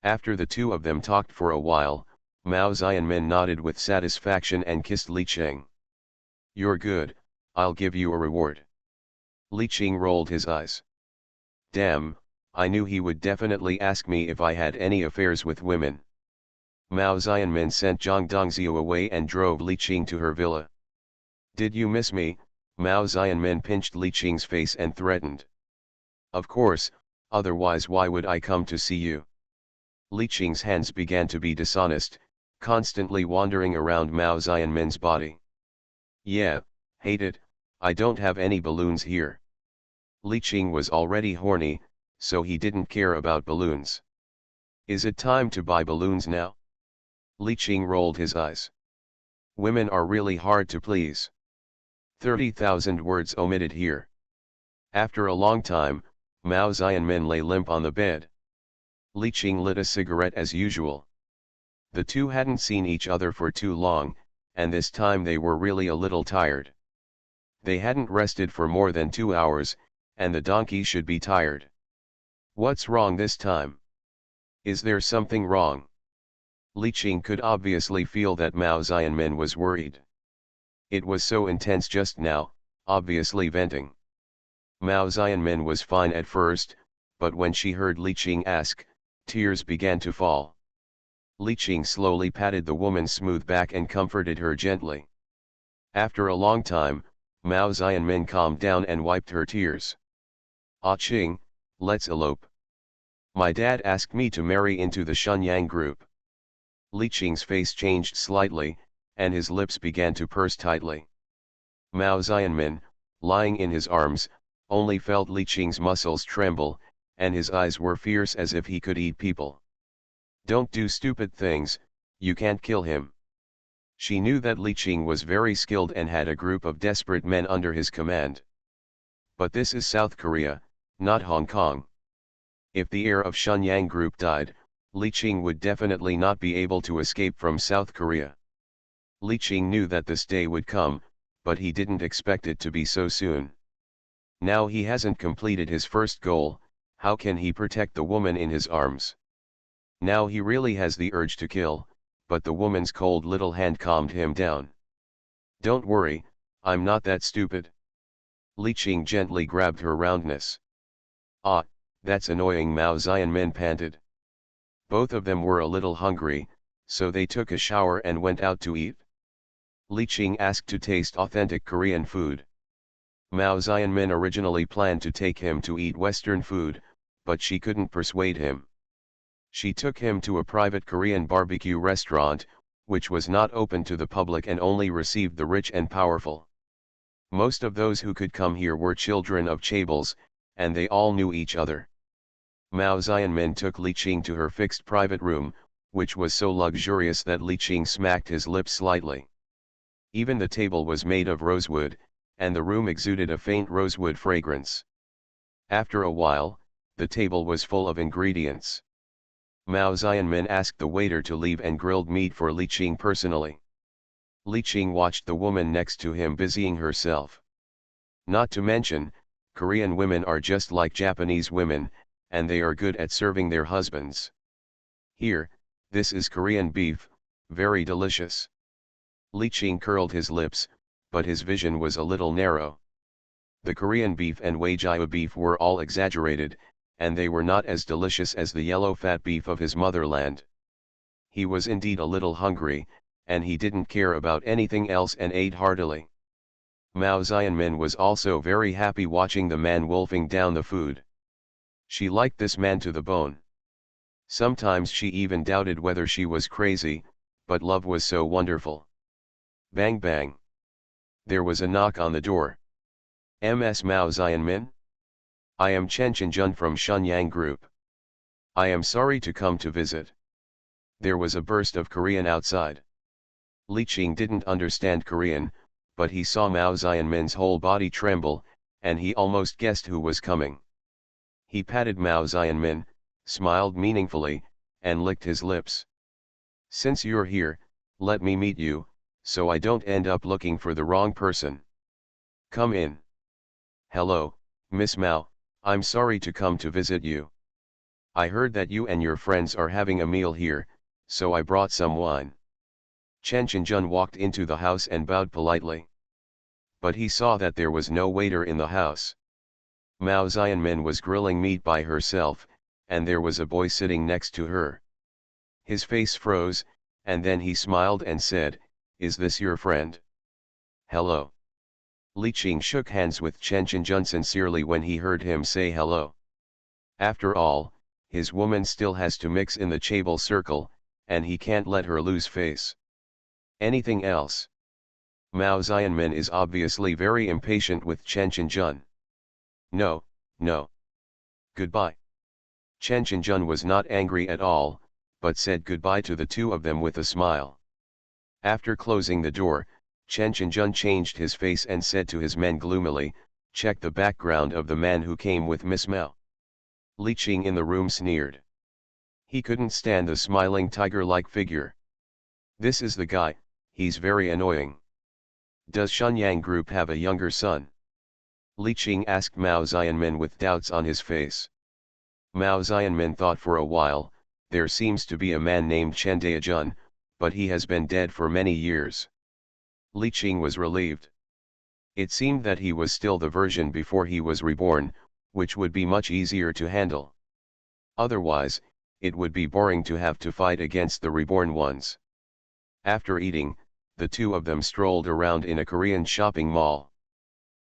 S1: After the two of them talked for a while, Mao Zedong nodded with satisfaction and kissed Li Qing. You're good, I'll give you a reward. Li Qing rolled his eyes. Damn, I knew he would definitely ask me if I had any affairs with women. Mao Zedong sent Zhang Dongzhi away and drove Li Qing to her villa. Did you miss me, Mao Xianmin pinched Li Qing's face and threatened. Of course, otherwise why would I come to see you? Li Qing's hands began to be dishonest, constantly wandering around Mao Xianmin's body. Yeah, hate it, I don't have any balloons here. Li Qing was already horny, so he didn't care about balloons. Is it time to buy balloons now? Li Qing rolled his eyes. Women are really hard to please. 30,000 words omitted here. After a long time, Mao Xianmin lay limp on the bed. Li Qing lit a cigarette as usual. The two hadn't seen each other for too long, and this time they were really a little tired. They hadn't rested for more than 2 hours, and the donkey should be tired. What's wrong this time? Is there something wrong? Li Qing could obviously feel that Mao Xianmin was worried. It was so intense just now, obviously venting. Mao Xianmin was fine at first, but when she heard Li Qing ask, tears began to fall. Li Qing slowly patted the woman's smooth back and comforted her gently. After a long time, Mao Xianmin calmed down and wiped her tears. Ah Qing, let's elope. My dad asked me to marry into the Shenyang group. Li Qing's face changed slightly, and his lips began to purse tightly. Mao Xianmin, lying in his arms, only felt Li Qing's muscles tremble, and his eyes were fierce as if he could eat people. Don't do stupid things, you can't kill him. She knew that Li Qing was very skilled and had a group of desperate men under his command. But this is South Korea, not Hong Kong. If the heir of Shenyang group died, Li Qing would definitely not be able to escape from South Korea. Li Qing knew that this day would come, but he didn't expect it to be so soon. Now he hasn't completed his first goal, how can he protect the woman in his arms? Now he really has the urge to kill, but the woman's cold little hand calmed him down. Don't worry, I'm not that stupid. Li Qing gently grabbed her roundness. Ah, that's annoying, Mao Xianmin panted. Both of them were a little hungry, so they took a shower and went out to eat. Li Qing asked to taste authentic Korean food. Mao Xianmin originally planned to take him to eat Western food, but she couldn't persuade him. She took him to a private Korean barbecue restaurant, which was not open to the public and only received the rich and powerful. Most of those who could come here were children of chaebols, and they all knew each other. Mao Xianmin took Li Qing to her fixed private room, which was so luxurious that Li Qing smacked his lips slightly. Even the table was made of rosewood, and the room exuded a faint rosewood fragrance. After a while, the table was full of ingredients. Mao Xianmin asked the waiter to leave and grilled meat for Li Qing personally. Li Qing watched the woman next to him busying herself. Not to mention, Korean women are just like Japanese women, and they are good at serving their husbands. Here, this is Korean beef, very delicious. Li Qing curled his lips, but his vision was a little narrow. The Korean beef and Wagyu beef were all exaggerated, and they were not as delicious as the yellow fat beef of his motherland. He was indeed a little hungry, and he didn't care about anything else and ate heartily. Mao Xianmin was also very happy watching the man wolfing down the food. She liked this man to the bone. Sometimes she even doubted whether she was crazy, but love was so wonderful. Bang bang. There was a knock on the door. Ms. Mao Xianmin? I am Chen Chenjun from Shenyang Group. I am sorry to come to visit. There was a burst of Korean outside. Li Qing didn't understand Korean, but he saw Mao Xianmin's whole body tremble, and he almost guessed who was coming. He patted Mao Xianmin, smiled meaningfully, and licked his lips. Since you're here, let me meet you, so I don't end up looking for the wrong person. Come in. Hello, Miss Mao, I'm sorry to come to visit you. I heard that you and your friends are having a meal here, so I brought some wine. Chen Chenjun walked into the house and bowed politely. But he saw that there was no waiter in the house. Mao Xianmin was grilling meat by herself, and there was a boy sitting next to her. His face froze, and then he smiled and said, "Is this your friend?" "Hello. Li Qing shook hands with Chen Qingjun sincerely when he heard him say hello. After all, his woman still has to mix in the Chabal circle, and he can't let her lose face. Anything else? Mao Xianmin is obviously very impatient with Chen Qingjun. No, no. Goodbye. Chen Qingjun was not angry at all, but said goodbye to the two of them with a smile. After closing the door, Chen Qingjun changed his face and said to his men gloomily, "Check the background of the man who came with Miss Mao." Li Qing in the room sneered. He couldn't stand the smiling tiger-like figure. "This is the guy, he's very annoying. Does Shenyang Group have a younger son?" Li Qing asked Mao Xianmin with doubts on his face. Mao Xianmin thought for a while. There seems to be a man named Chen Daijun, but he has been dead for many years. Li Qing was relieved. It seemed that he was still the version before he was reborn, which would be much easier to handle. Otherwise, it would be boring to have to fight against the reborn ones. After eating, the two of them strolled around in a Korean shopping mall.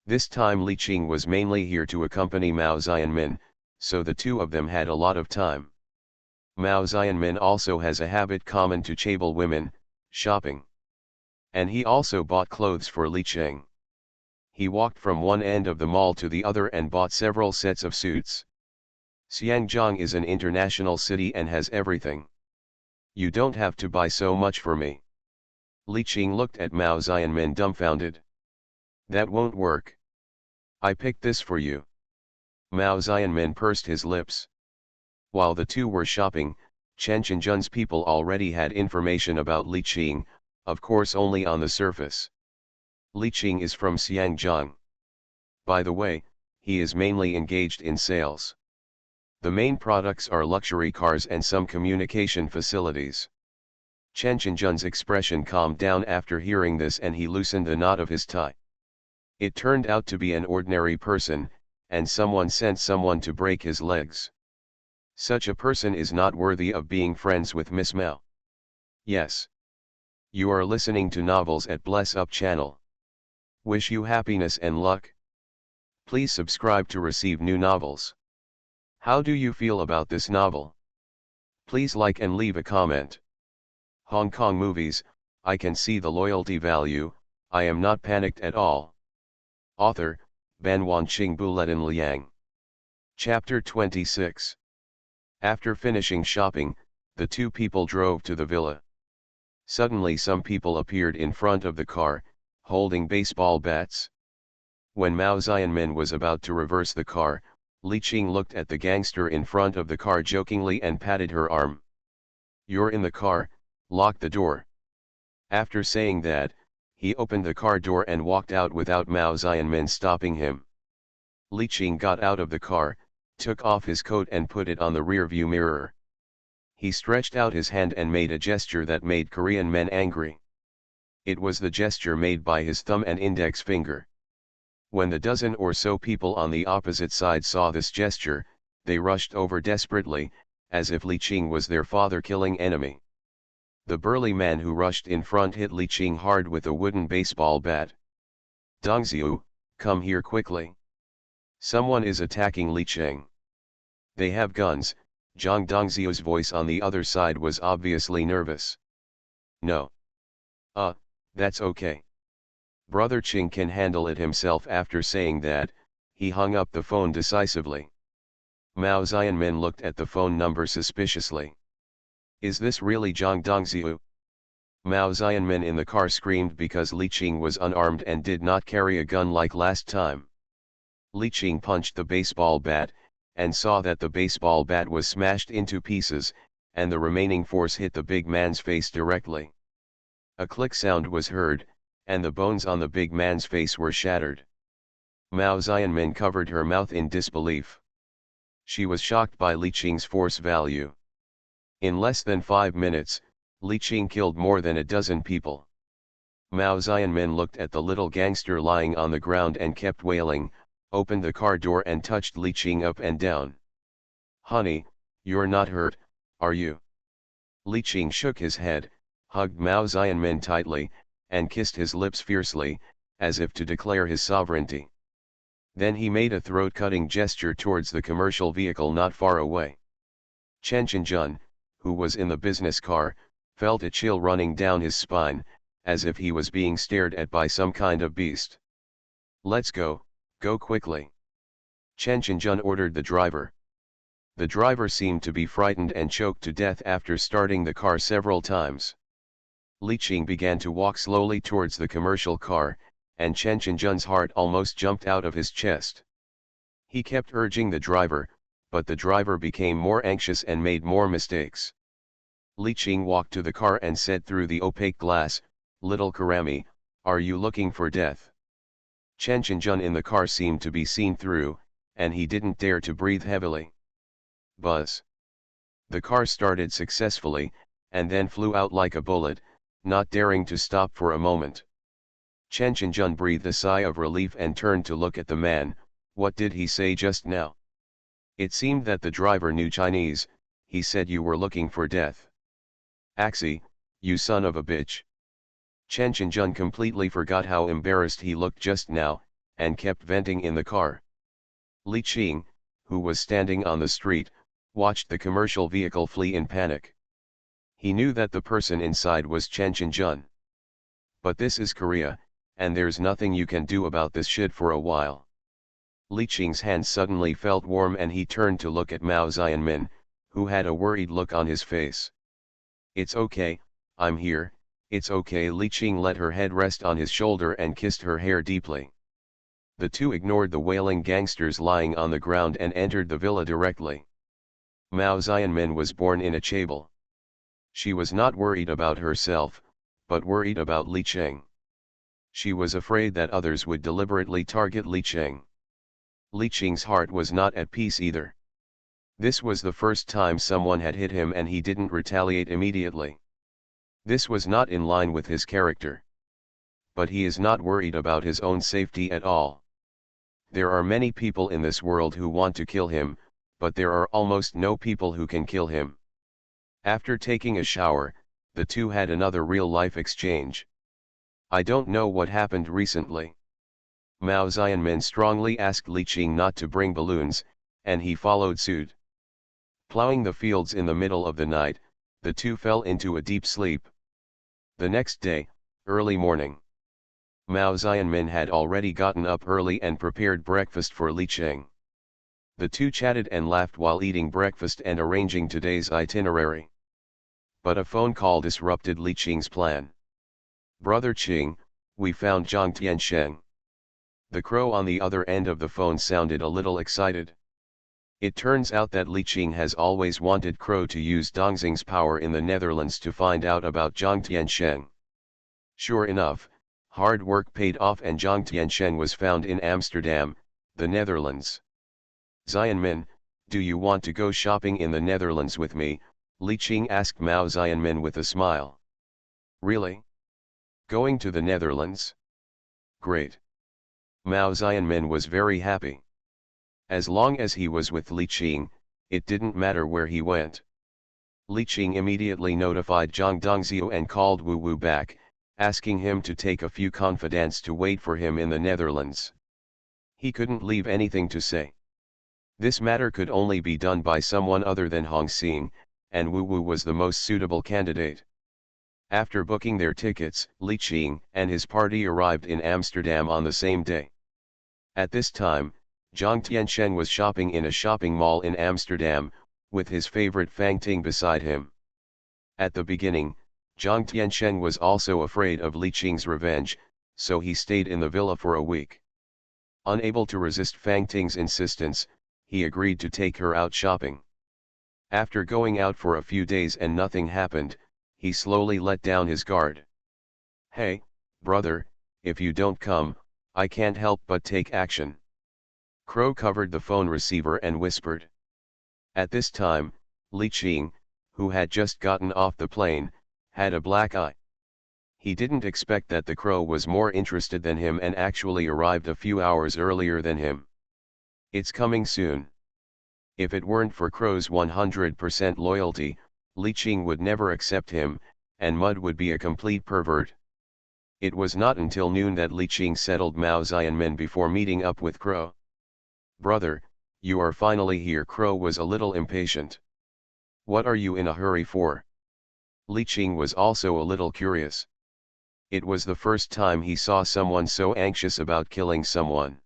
S1: This time Li Qing was mainly here to accompany Mao Xianmin, so the two of them had a lot of time. Mao Xianmin also has a habit common to Chabal women, shopping. And he also bought clothes for Li Qing. He walked from one end of the mall to the other and bought several sets of suits. Xiangjiang is an international city and has everything. You don't have to buy so much for me. Li Qing looked at Mao Xianmin dumbfounded. That won't work. I picked this for you. Mao Xianmin pursed his lips. While the two were shopping, Chen Qingjun's people already had information about Li Qing, of course only on the surface. Li Qing is from Xiangjiang. By the way, he is mainly engaged in sales. The main products are luxury cars and some communication facilities. Chen Qingjun's expression calmed down after hearing this and he loosened the knot of his tie. It turned out to be an ordinary person, and someone sent someone to break his legs. Such a person is not worthy of being friends with Miss Mao. Yes. You are listening to Novels at Bless Up channel. Wish you happiness and luck. Please subscribe to receive new novels. How do you feel about this novel? Please like and leave a comment. Hong Kong movies, I can see the loyalty value, I am not panicked at all. Author, Ban Wanqing Buletin Liang. Chapter 26. After finishing shopping, the two people drove to the villa. Suddenly some people appeared in front of the car, holding baseball bats. When Mao Xianmin was about to reverse the car, Li Qing looked at the gangster in front of the car jokingly and patted her arm. "You're in the car, lock the door." After saying that, he opened the car door and walked out without Mao Xianmin stopping him. Li Qing got out of the car, took off his coat and put it on the rearview mirror. He stretched out his hand and made a gesture that made Korean men angry. It was the gesture made by his thumb and index finger. When the dozen or so people on the opposite side saw this gesture, they rushed over desperately, as if Li Qing was their father-killing enemy. The burly man who rushed in front hit Li Qing hard with a wooden baseball bat. "Dongxiu, come here quickly. Someone is attacking Li Qing. They have guns." Zhang Dongxiu's voice on the other side was obviously nervous. "No. That's okay. Brother Qing can handle it himself." After saying that, he hung up the phone decisively. Mao Xianmin looked at the phone number suspiciously. "Is this really Zhang Dongxiu?" Mao Xianmin in the car screamed because Li Qing was unarmed and did not carry a gun like last time. Li Qing punched the baseball bat, and saw that the baseball bat was smashed into pieces, and the remaining force hit the big man's face directly. A click sound was heard, and the bones on the big man's face were shattered. Mao Xianmin covered her mouth in disbelief. She was shocked by Li Qing's force value. In less than 5 minutes, Li Qing killed more than a dozen people. Mao Xianmin looked at the little gangster lying on the ground and kept wailing, opened the car door and touched Li Qing up and down. "Honey, you're not hurt, are you?" Li Qing shook his head, hugged Mao Xianmin tightly, and kissed his lips fiercely, as if to declare his sovereignty. Then he made a throat-cutting gesture towards the commercial vehicle not far away. Chen Chenjun, who was in the business car, felt a chill running down his spine, as if he was being stared at by some kind of beast. "Let's go, go quickly," Chen Chenjun ordered the driver. The driver seemed to be frightened and choked to death after starting the car several times. Li Qing began to walk slowly towards the commercial car, and Chen Chenjun's heart almost jumped out of his chest. He kept urging the driver, but the driver became more anxious and made more mistakes. Li Qing walked to the car and said through the opaque glass, "Little Karami, are you looking for death?" Chen Chenjun in the car seemed to be seen through, and he didn't dare to breathe heavily. Buzz. The car started successfully, and then flew out like a bullet, not daring to stop for a moment. Chen Chenjun breathed a sigh of relief and turned to look at the man. What did he say just now? It seemed that the driver knew Chinese. He said you were looking for death. Axie, you son of a bitch. Chen Chenjun completely forgot how embarrassed he looked just now, and kept venting in the car. Li Qing, who was standing on the street, watched the commercial vehicle flee in panic. He knew that the person inside was Chen Chenjun. But this is Korea, and there's nothing you can do about this shit for a while. Li Qing's hands suddenly felt warm and he turned to look at Mao Xianmin, who had a worried look on his face. "It's okay, I'm here, it's okay." Li Qing let her head rest on his shoulder and kissed her hair deeply. The two ignored the wailing gangsters lying on the ground and entered the villa directly. Mao Xianmin was born in a chaebol. She was not worried about herself, but worried about Li Qing. She was afraid that others would deliberately target Li Qing. Li Qing's heart was not at peace either. This was the first time someone had hit him and he didn't retaliate immediately. This was not in line with his character. But he is not worried about his own safety at all. There are many people in this world who want to kill him, but there are almost no people who can kill him. After taking a shower, the two had another real-life exchange. "I don't know what happened recently." Mao Xianmin strongly asked Li Qing not to bring balloons, and he followed suit. Plowing the fields in the middle of the night, the two fell into a deep sleep. The next day, early morning. Mao Xianmin had already gotten up early and prepared breakfast for Li Qing. The two chatted and laughed while eating breakfast and arranging today's itinerary. But a phone call disrupted Li Qing's plan. "Brother Qing, we found Zhang Tiansheng." The crow on the other end of the phone sounded a little excited. It turns out that Li Qing has always wanted Crow to use Dongxing's power in the Netherlands to find out about Zhang Tiansheng. Sure enough, hard work paid off and Zhang Tiansheng was found in Amsterdam, the Netherlands. "Xianmin, do you want to go shopping in the Netherlands with me?" Li Qing asked Mao Xianmin with a smile. "Really? Going to the Netherlands? Great." Mao Xianmin was very happy. As long as he was with Li Qing, it didn't matter where he went. Li Qing immediately notified Zhang Dongxiu and called Wu Wu back, asking him to take a few confidants to wait for him in the Netherlands. He couldn't leave anything to say. This matter could only be done by someone other than Hong Xing, and Wu Wu was the most suitable candidate. After booking their tickets, Li Qing and his party arrived in Amsterdam on the same day. At this time, Zhang Tiansheng was shopping in a shopping mall in Amsterdam, with his favorite Fang Ting beside him. At the beginning, Zhang Tiansheng was also afraid of Li Qing's revenge, so he stayed in the villa for a week. Unable to resist Fang Ting's insistence, he agreed to take her out shopping. After going out for a few days and nothing happened, he slowly let down his guard. "Hey, brother, if you don't come, I can't help but take action." Crow covered the phone receiver and whispered. At this time, Li Qing, who had just gotten off the plane, had a black eye. He didn't expect that the crow was more interested than him and actually arrived a few hours earlier than him. "It's coming soon." If it weren't for Crow's 100% loyalty, Li Qing would never accept him, and Mud would be a complete pervert. It was not until noon that Li Qing settled Mao Xianmen before meeting up with Crow. "Brother, you are finally here." Crow was a little impatient. "What are you in a hurry for?" Li Qing was also a little curious. It was the first time he saw someone so anxious about killing someone.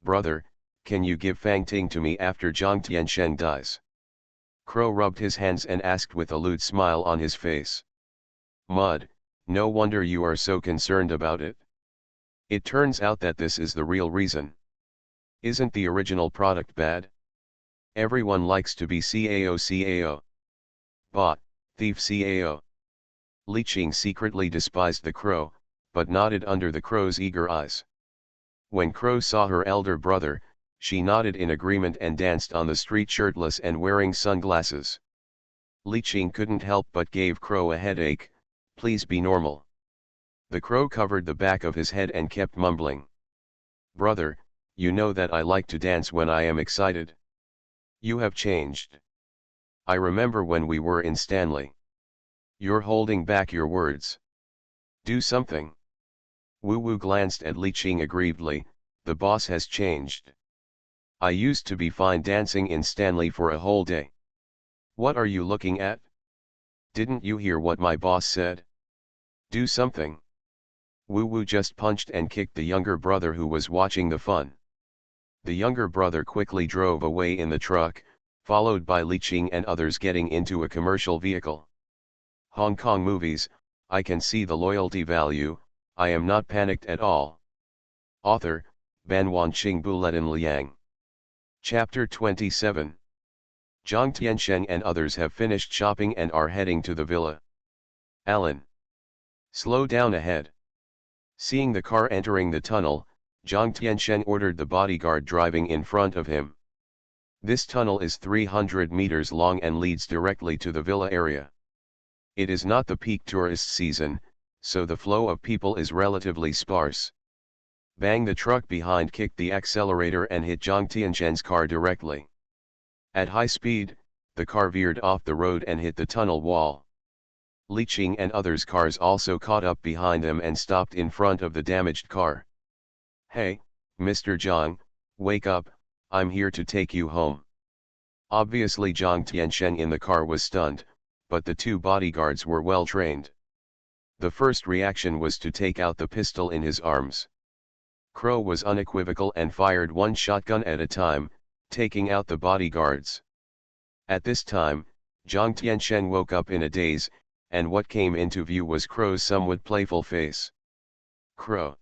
S1: Brother, can you give Fang Ting to me after Jiang Tiansheng dies?" Crow rubbed his hands and asked with a lewd smile on his face. "Mud, no wonder you are so concerned about it. It turns out that this is the real reason. Isn't the original product bad? Everyone likes to be cao. Bot, thief cao." Li Qing secretly despised the crow, but nodded under the crow's eager eyes. When Crow saw her elder brother, she nodded in agreement and danced on the street shirtless and wearing sunglasses. Li Qing couldn't help but gave Crow a headache. "Please be normal." The crow covered the back of his head and kept mumbling. "Brother, you know that I like to dance when I am excited. You have changed. I remember when we were in Stanley. You're holding back your words. Do something." Wu Wu glanced at Li Qing aggrievedly. "The boss has changed. I used to be fine dancing in Stanley for a whole day. What are you looking at? Didn't you hear what my boss said? Do something." Wu Wu just punched and kicked the younger brother who was watching the fun. The younger brother quickly drove away in the truck, followed by Li Qing and others getting into a commercial vehicle. Hong Kong movies, I can see the loyalty value. I am not panicked at all. Author, Ban Wanqing Buletin Liang. Chapter 27. Jiang Tiansheng and others have finished shopping and are heading to the villa. Alan. Slow down ahead. Seeing the car entering the tunnel, Jiang Tiansheng ordered the bodyguard driving in front of him. This tunnel is 300 meters long and leads directly to the villa area. It is not the peak tourist season, so the flow of people is relatively sparse. Bang! The truck behind kicked the accelerator and hit Jiang Tiansheng's car directly. At high speed, the car veered off the road and hit the tunnel wall. Li Qing and others' cars also caught up behind them and stopped in front of the damaged car. "Hey, Mr. Jiang, wake up, I'm here to take you home." Obviously Jiang Tiansheng in the car was stunned, but the two bodyguards were well trained. The first reaction was to take out the pistol in his arms. Crow was unequivocal and fired one shotgun at a time, taking out the bodyguards. At this time, Jiang Tiansheng woke up in a daze, and what came into view was Crow's somewhat playful face. Crow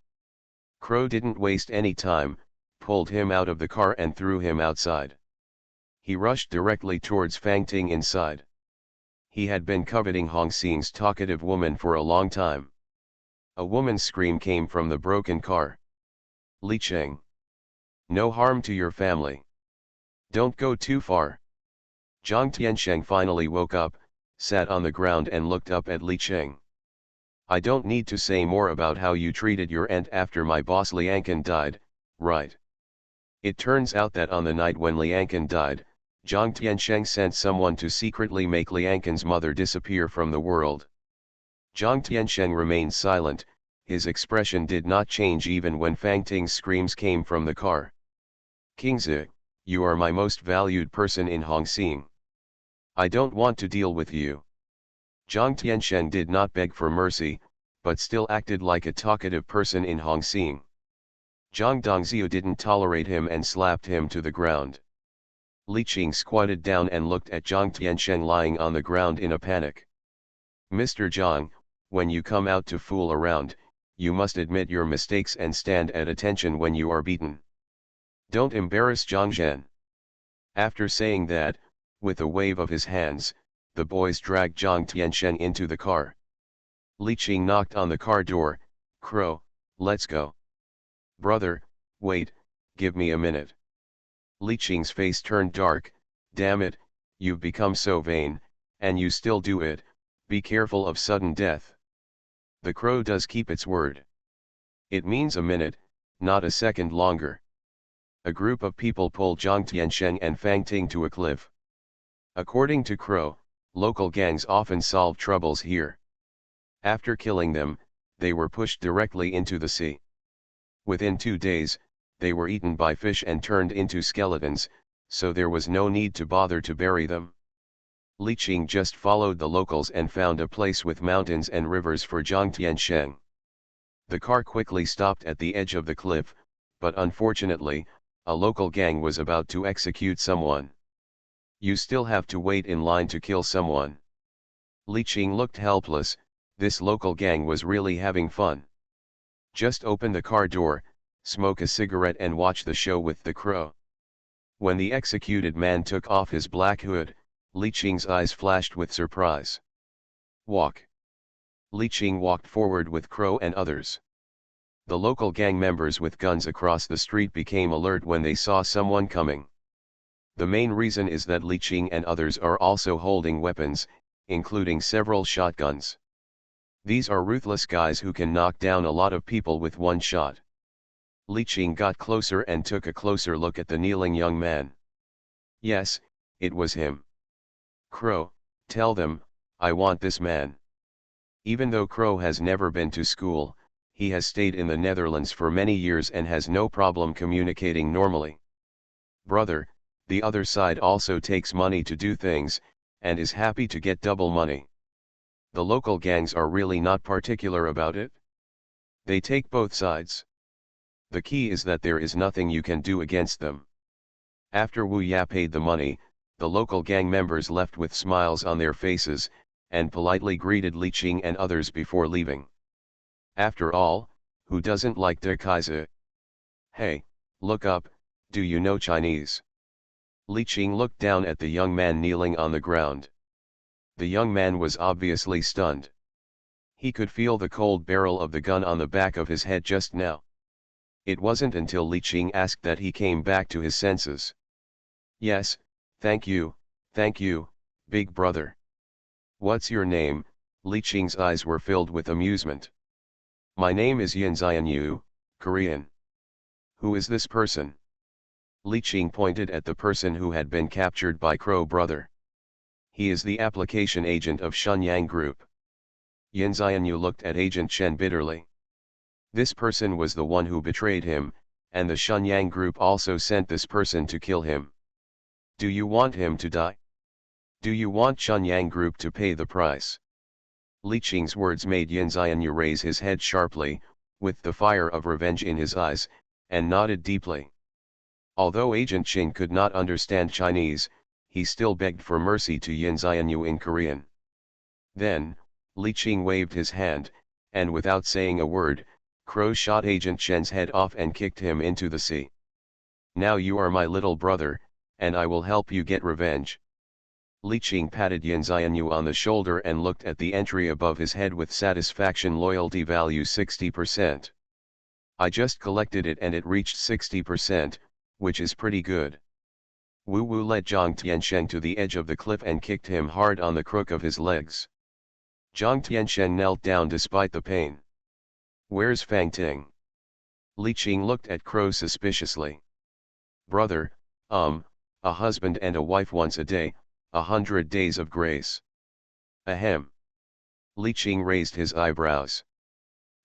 S1: didn't waste any time, pulled him out of the car and threw him outside. He rushed directly towards Fang Ting inside. He had been coveting Hong Xing's talkative woman for a long time. A woman's scream came from the broken car. "Li Qing. No harm to your family. Don't go too far." Jiang Tiansheng finally woke up, sat on the ground and looked up at Li Qing. "I don't need to say more about how you treated your aunt after my boss Liangkan died, right? It turns out that on the night when Liangkan died, Jiang Tiansheng sent someone to secretly make Liangkan's mother disappear from the world." Jiang Tiansheng remained silent. His expression did not change even when Fang Ting's screams came from the car. "Kingzi, you are my most valued person in Hongxing. I don't want to deal with you." Jiang Tiansheng did not beg for mercy, but still acted like a talkative person in Hongxing. Zhang Dongxiu didn't tolerate him and slapped him to the ground. Li Qing squatted down and looked at Jiang Tiansheng lying on the ground in a panic. "Mr. Jiang, when you come out to fool around, you must admit your mistakes and stand at attention when you are beaten. Don't embarrass Zhang Zhen." After saying that, with a wave of his hands, the boys dragged Jiang Tiansheng into the car. Li Qing knocked on the car door. "Crow, let's go." "Brother, wait, give me a minute." Li Qing's face turned dark. "Damn it, you've become so vain, and you still do it. Be careful of sudden death. The crow does keep its word. It means a minute, not a second longer." A group of people pulled Jiang Tiansheng and Fang Ting to a cliff. According to Crow, local gangs often solve troubles here. After killing them, they were pushed directly into the sea. Within 2 days, they were eaten by fish and turned into skeletons, so there was no need to bother to bury them. Li Qing just followed the locals and found a place with mountains and rivers for Zhang Tiansheng. The car quickly stopped at the edge of the cliff, but unfortunately, a local gang was about to execute someone. You still have to wait in line to kill someone. Li Qing looked helpless. This local gang was really having fun. Just open the car door, smoke a cigarette and watch the show with the crow. When the executed man took off his black hood, Li Qing's eyes flashed with surprise. Walk. Li Qing walked forward with Crow and others. The local gang members with guns across the street became alert when they saw someone coming. The main reason is that Li Qing and others are also holding weapons, including several shotguns. These are ruthless guys who can knock down a lot of people with one shot. Li Qing got closer and took a closer look at the kneeling young man. Yes, it was him. Crow, tell them, I want this man. Even though Crow has never been to school, he has stayed in the Netherlands for many years and has no problem communicating normally. Brother, the other side also takes money to do things, and is happy to get double money. The local gangs are really not particular about it. They take both sides. The key is that there is nothing you can do against them. After Wu Ya paid the money, the local gang members left with smiles on their faces, and politely greeted Li Qing and others before leaving. After all, who doesn't like De Kaiser? Hey, look up, do you know Chinese? Li Qing looked down at the young man kneeling on the ground. The young man was obviously stunned. He could feel the cold barrel of the gun on the back of his head just now. It wasn't until Li Qing asked that he came back to his senses. Yes, thank you, big brother. What's your name? Li Qing's eyes were filled with amusement. My name is Yin Xianyu, Korean. Who is this person? Li Qing pointed at the person who had been captured by Crow brother. He is the application agent of Shenyang Group. Yin Xianyu looked at Agent Chen bitterly. This person was the one who betrayed him, and the Shenyang Group also sent this person to kill him. Do you want him to die? Do you want Shenyang Group to pay the price? Li Qing's words made Yin Xianyu raise his head sharply, with the fire of revenge in his eyes, and nodded deeply. Although Agent Qing could not understand Chinese, he still begged for mercy to Yin Xianyu in Korean. Then, Li Qing waved his hand, and without saying a word, Crow shot Agent Chen's head off and kicked him into the sea. Now you are my little brother, and I will help you get revenge. Li Qing patted Yin Xianyu on the shoulder and looked at the entry above his head with satisfaction. Loyalty value 60%. I just collected it and it reached 60%, which is pretty good. Wu Wu led Zhang Tiansheng to the edge of the cliff and kicked him hard on the crook of his legs. Zhang Tiansheng knelt down despite the pain. Where's Fang Ting? Li Qing looked at Crow suspiciously. Brother, a husband and a wife once a day, 100 days of grace. Ahem. Li Qing raised his eyebrows.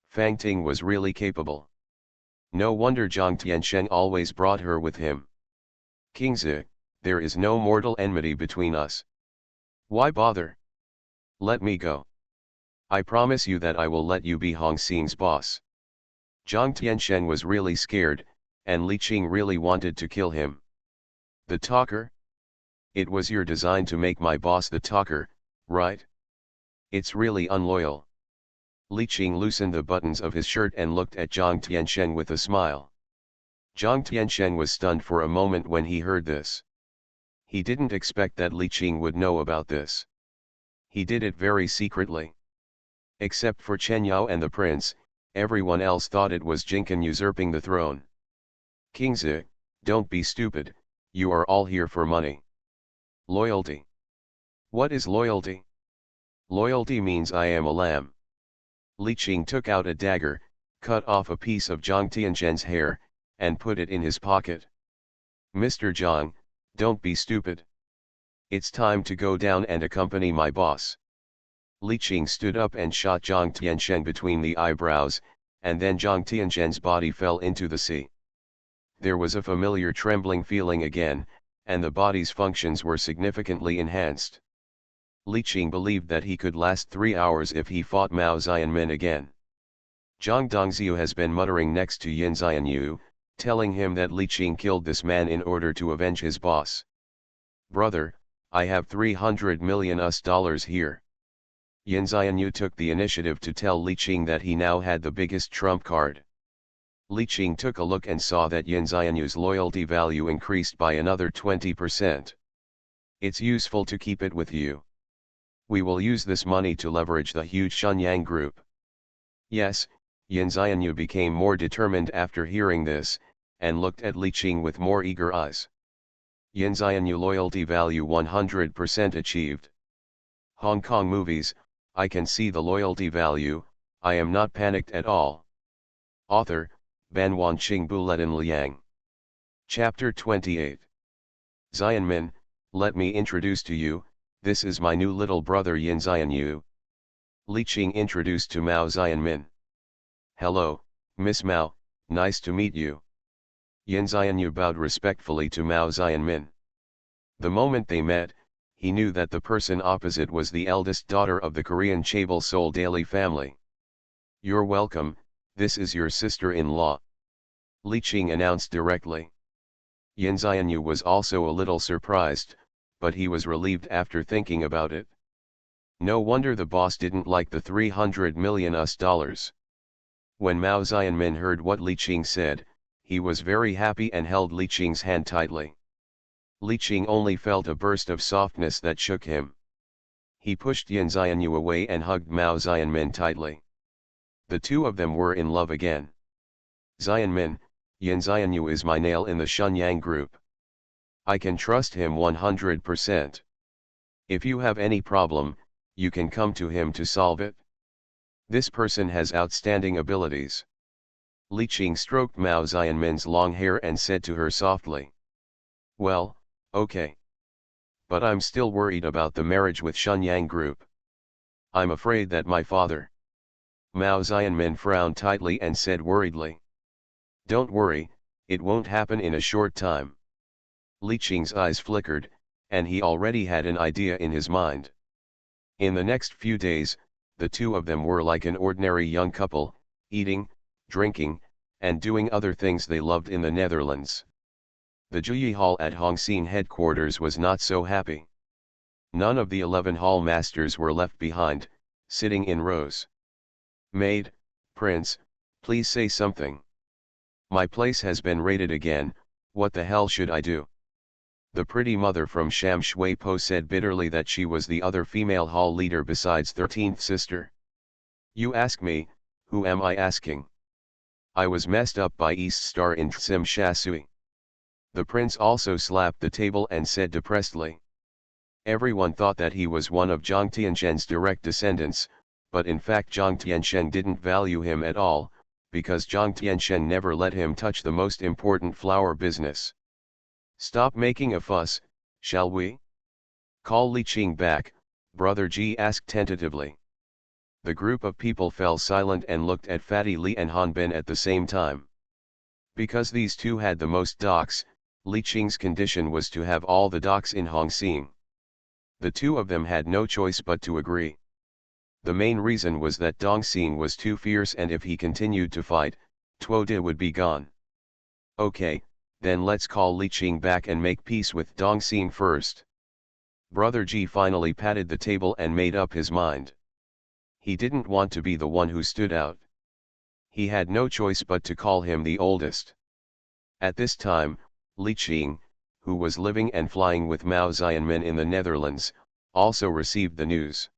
S1: Fang Ting was really capable. No wonder Zhang Tiansheng always brought her with him. Kingzi, there is no mortal enmity between us. Why bother? Let me go. I promise you that I will let you be Hong Xing's boss. Zhang Tiansheng was really scared, and Li Qing really wanted to kill him. The talker? It was your design to make my boss the talker, right? It's really unloyal. Li Qing loosened the buttons of his shirt and looked at Zhang Tiansheng with a smile. Zhang Tiansheng was stunned for a moment when he heard this. He didn't expect that Li Qing would know about this. He did it very secretly. Except for Chen Yao and the prince, everyone else thought it was Jinkan usurping the throne. Kingzi, don't be stupid, you are all here for money. Loyalty. What is loyalty? Loyalty means I am a lamb. Li Qing took out a dagger, cut off a piece of Zhang Tiansheng's hair, and put it in his pocket. Mr. Zhang, don't be stupid. It's time to go down and accompany my boss. Li Qing stood up and shot Jiang Tianzhen between the eyebrows, and then Jiang Tianzhen's body fell into the sea. There was a familiar trembling feeling again, and the body's functions were significantly enhanced. Li Qing believed that he could last 3 hours if he fought Mao Xianmin again. Zhang Dongxiu has been muttering next to Yin Xianyu, telling him that Li Qing killed this man in order to avenge his boss. "Brother, I have $300 million here." Yin Xianyu took the initiative to tell Li Qing that he now had the biggest trump card. Li Qing took a look and saw that Yin Xianyu's loyalty value increased by another 20%. "It's useful to keep it with you. We will use this money to leverage the huge Shenyang group." Yes, Yin Xianyu became more determined after hearing this, and looked at Li Qing with more eager eyes. Yin Xianyu loyalty value 100% achieved. Hong Kong movies, I can see the loyalty value, I am not panicked at all. Author, Ban Wanqing Buletin Liang. Chapter 28. Xianmin, let me introduce to you, this is my new little brother Yin Xianyu. Li Qing introduced to Mao Xianmin. "Hello, Miss Mao, nice to meet you." Yin Xianyu bowed respectfully to Mao Xianmin. The moment they met, he knew that the person opposite was the eldest daughter of the Korean Chaebol Seoul daily family. "You're welcome, this is your sister-in-law," Li Qing announced directly. Yin Xianyu was also a little surprised, but he was relieved after thinking about it. No wonder the boss didn't like the $300 million. When Mao Xianmin heard what Li Qing said, he was very happy and held Li Qing's hand tightly. Li Qing only felt a burst of softness that shook him. He pushed Yin Xianyu away and hugged Mao Xianmin tightly. The two of them were in love again. "Xianmin, Yin Xianyu is my nail in the Shenyang group. I can trust him 100%. If you have any problem, you can come to him to solve it. This person has outstanding abilities." Li Qing stroked Mao Xianmin's long hair and said to her softly. "Well, okay. But I'm still worried about the marriage with Shenyang group. I'm afraid that my father..." Mao Xianmin frowned tightly and said worriedly. "Don't worry, it won't happen in a short time." Li Qing's eyes flickered, and he already had an idea in his mind. In the next few days, the two of them were like an ordinary young couple, eating, drinking, and doing other things they loved in the Netherlands. The Juyi Hall at Hongxin headquarters was not so happy. None of the 11 hall masters were left behind, sitting in rows. "Maid, Prince, please say something. My place has been raided again, what the hell should I do?" The pretty mother from Sham Shui Po said bitterly that she was the other female hall leader besides 13th sister. "You ask me, who am I asking? I was messed up by East Star in Tsim Sha Sui." The prince also slapped the table and said depressedly. Everyone thought that he was one of Jiang Tianzhen's direct descendants, but in fact Jiang Tianzhen didn't value him at all, because Jiang Tianzhen never let him touch the most important flower business. "Stop making a fuss, shall we? Call Li Qing back," Brother Ji asked tentatively. The group of people fell silent and looked at Fatty Li and Han Ben at the same time. Because these two had the most docks, Li Qing's condition was to have all the docks in Hongxing. The two of them had no choice but to agree. The main reason was that Dongxing was too fierce, and if he continued to fight, Tuode would be gone. "Okay, then let's call Li Qing back and make peace with Dongxing first." Brother Ji finally patted the table and made up his mind. He didn't want to be the one who stood out. He had no choice but to call him the oldest. At this time, Li Qing, who was living and flying with Mao Xianmin in the Netherlands, also received the news.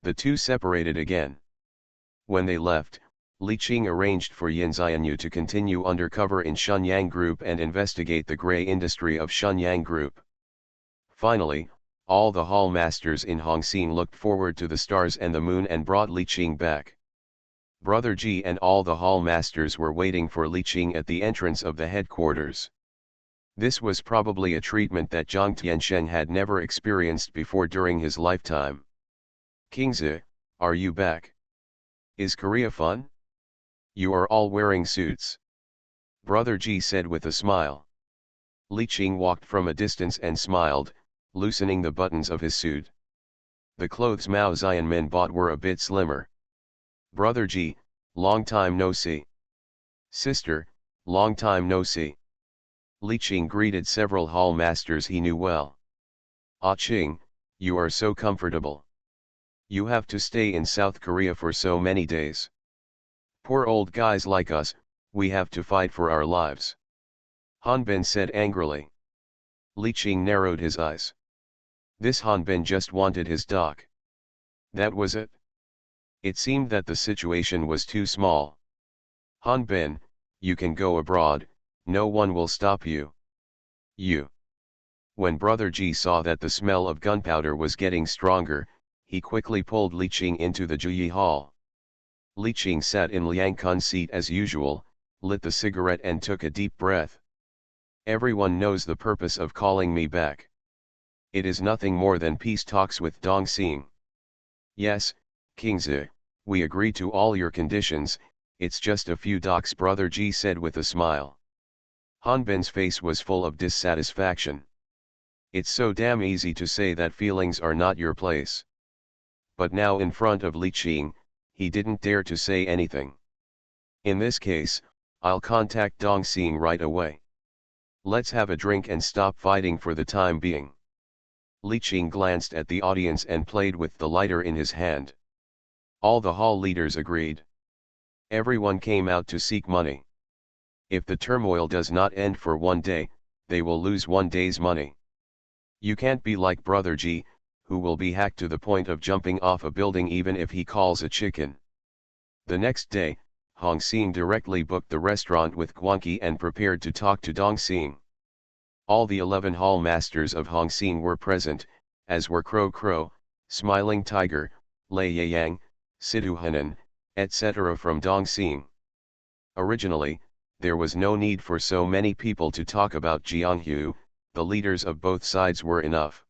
S1: The two separated again. When they left, Li Qing arranged for Yin Xianyu to continue undercover in Shenyang Group and investigate the gray industry of Shenyang Group. Finally, all the hall masters in Hongxin looked forward to the stars and the moon and brought Li Qing back. Brother Ji and all the hall masters were waiting for Li Qing at the entrance of the headquarters. This was probably a treatment that Jiang Tianzhen had never experienced before during his lifetime. Kingzi, are you back? Is Korea fun? You are all wearing suits. Brother Ji said with a smile. Li Qing walked from a distance and smiled, loosening the buttons of his suit. The clothes Mao Xianmin bought were a bit slimmer. Brother Ji, long time no see. Sister, long time no see. Li Qing greeted several hall masters he knew well. Ah Qing, you are so comfortable. You have to stay in South Korea for so many days. Poor old guys like us, we have to fight for our lives. Hanbin said angrily. Li Qing narrowed his eyes. This Hanbin just wanted his dock. That was it. It seemed that the situation was too small. Hanbin, you can go abroad, no one will stop you. You. When Brother Ji saw that the smell of gunpowder was getting stronger, he quickly pulled Li Qing into the Juyi hall. Li Qing sat in Liang Kun's seat as usual, lit the cigarette and took a deep breath. Everyone knows the purpose of calling me back. It is nothing more than peace talks with Dong Xing. Yes, Kingzi, we agree to all your conditions, it's just a few docks, Brother Ji said with a smile. Hanbin's face was full of dissatisfaction. It's so damn easy to say that feelings are not your place. But now in front of Li Qing, he didn't dare to say anything. In this case, I'll contact Dong Xing right away. Let's have a drink and stop fighting for the time being. Li Qing glanced at the audience and played with the lighter in his hand. All the hall leaders agreed. Everyone came out to seek money. If the turmoil does not end for one day, they will lose one day's money. You can't be like Brother Ji, who will be hacked to the point of jumping off a building even if he calls a chicken. The next day, Hong Xing directly booked the restaurant with Guanqi and prepared to talk to Dong Xing. All the 11 hall masters of Hong Xing were present, as were Crow Crow, Smiling Tiger, Lei Yang, Sidu Hanan, etc. from Dong Xing. Originally, there was no need for so many people to talk about Jianghu, the leaders of both sides were enough.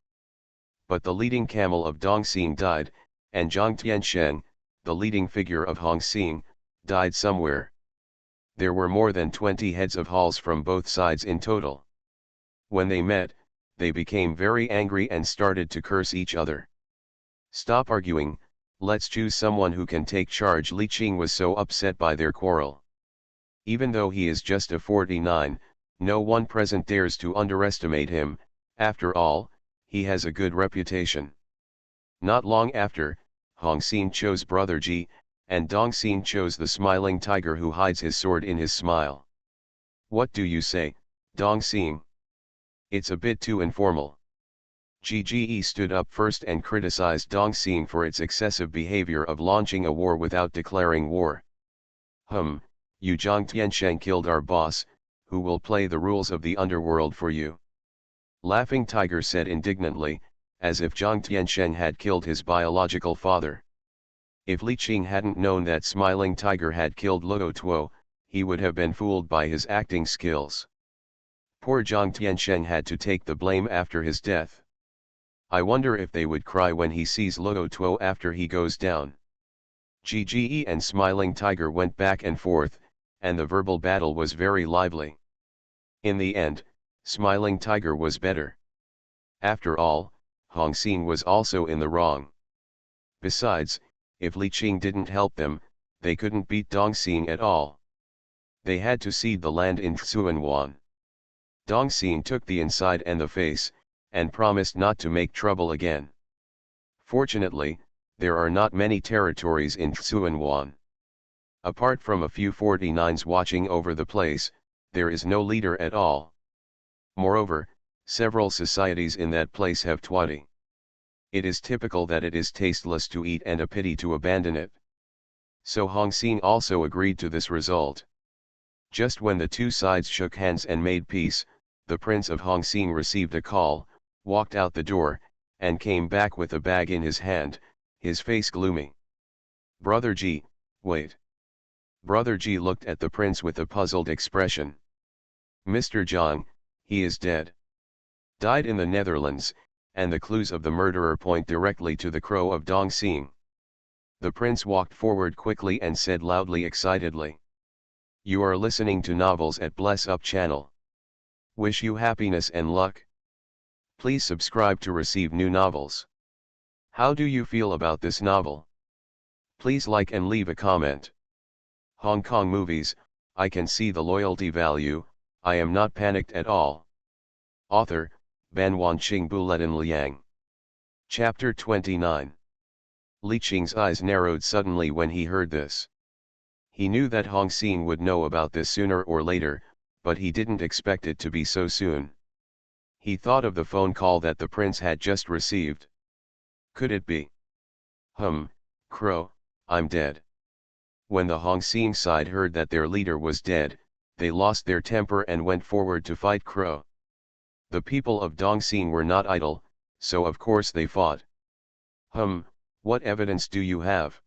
S1: But the leading camel of Dong Xing died, and Zhang Tiansheng, the leading figure of Hong Xing, died somewhere. There were more than 20 heads of halls from both sides in total. When they met, they became very angry and started to curse each other. Stop arguing, let's choose someone who can take charge. Li Qing was so upset by their quarrel. Even though he is just a 49, no one present dares to underestimate him, after all, he has a good reputation. Not long after, Hong Xing chose Brother Ji, and Dong Xing chose the smiling tiger who hides his sword in his smile. What do you say, Dong Xing? It's a bit too informal. GGE stood up first and criticized Dong Xing for its excessive behavior of launching a war without declaring war. You Zhang Tiansheng killed our boss, who will play the rules of the underworld for you? Laughing Tiger said indignantly, as if Zhang Tiansheng had killed his biological father. If Li Qing hadn't known that Smiling Tiger had killed Luo Tuo, he would have been fooled by his acting skills. Poor Zhang Tiansheng had to take the blame after his death. I wonder if they would cry when he sees Luo Tuo after he goes down. GGE and Smiling Tiger went back and forth, and the verbal battle was very lively. In the end, Smiling Tiger was better. After all, Hong Xing was also in the wrong. Besides, if Li Qing didn't help them, they couldn't beat Dong Xing at all. They had to cede the land in Xuanwan. Dong Xing took the inside and the face, and promised not to make trouble again. Fortunately, there are not many territories in Xuanwan. Apart from a few 49s watching over the place, there is no leader at all. Moreover, several societies in that place have twati. It is typical that it is tasteless to eat and a pity to abandon it. So Hong Xing also agreed to this result. Just when the two sides shook hands and made peace, the prince of Hong Xing received a call, walked out the door, and came back with a bag in his hand, his face gloomy. Brother Ji, wait. Brother Ji looked at the prince with a puzzled expression. Mr. Zhang, he is dead. Died in the Netherlands, and the clues of the murderer point directly to the crow of Dong Xing. The prince walked forward quickly and said loudly excitedly. You are listening to novels at Bless Up channel. Wish you happiness and luck. Please subscribe to receive new novels. How do you feel about this novel? Please like and leave a comment. Hong Kong movies, I can see the loyalty value, I am not panicked at all. Author, Ban Wanqing Buletin Liang. Chapter 29. Li Qing's eyes narrowed suddenly when he heard this. He knew that Hong Xing would know about this sooner or later, but he didn't expect it to be so soon. He thought of the phone call that the prince had just received. Could it be? Crow, I'm dead. When the Hong Xing side heard that their leader was dead, they lost their temper and went forward to fight Crow. The people of Dongxing were not idle, so of course they fought. What evidence do you have?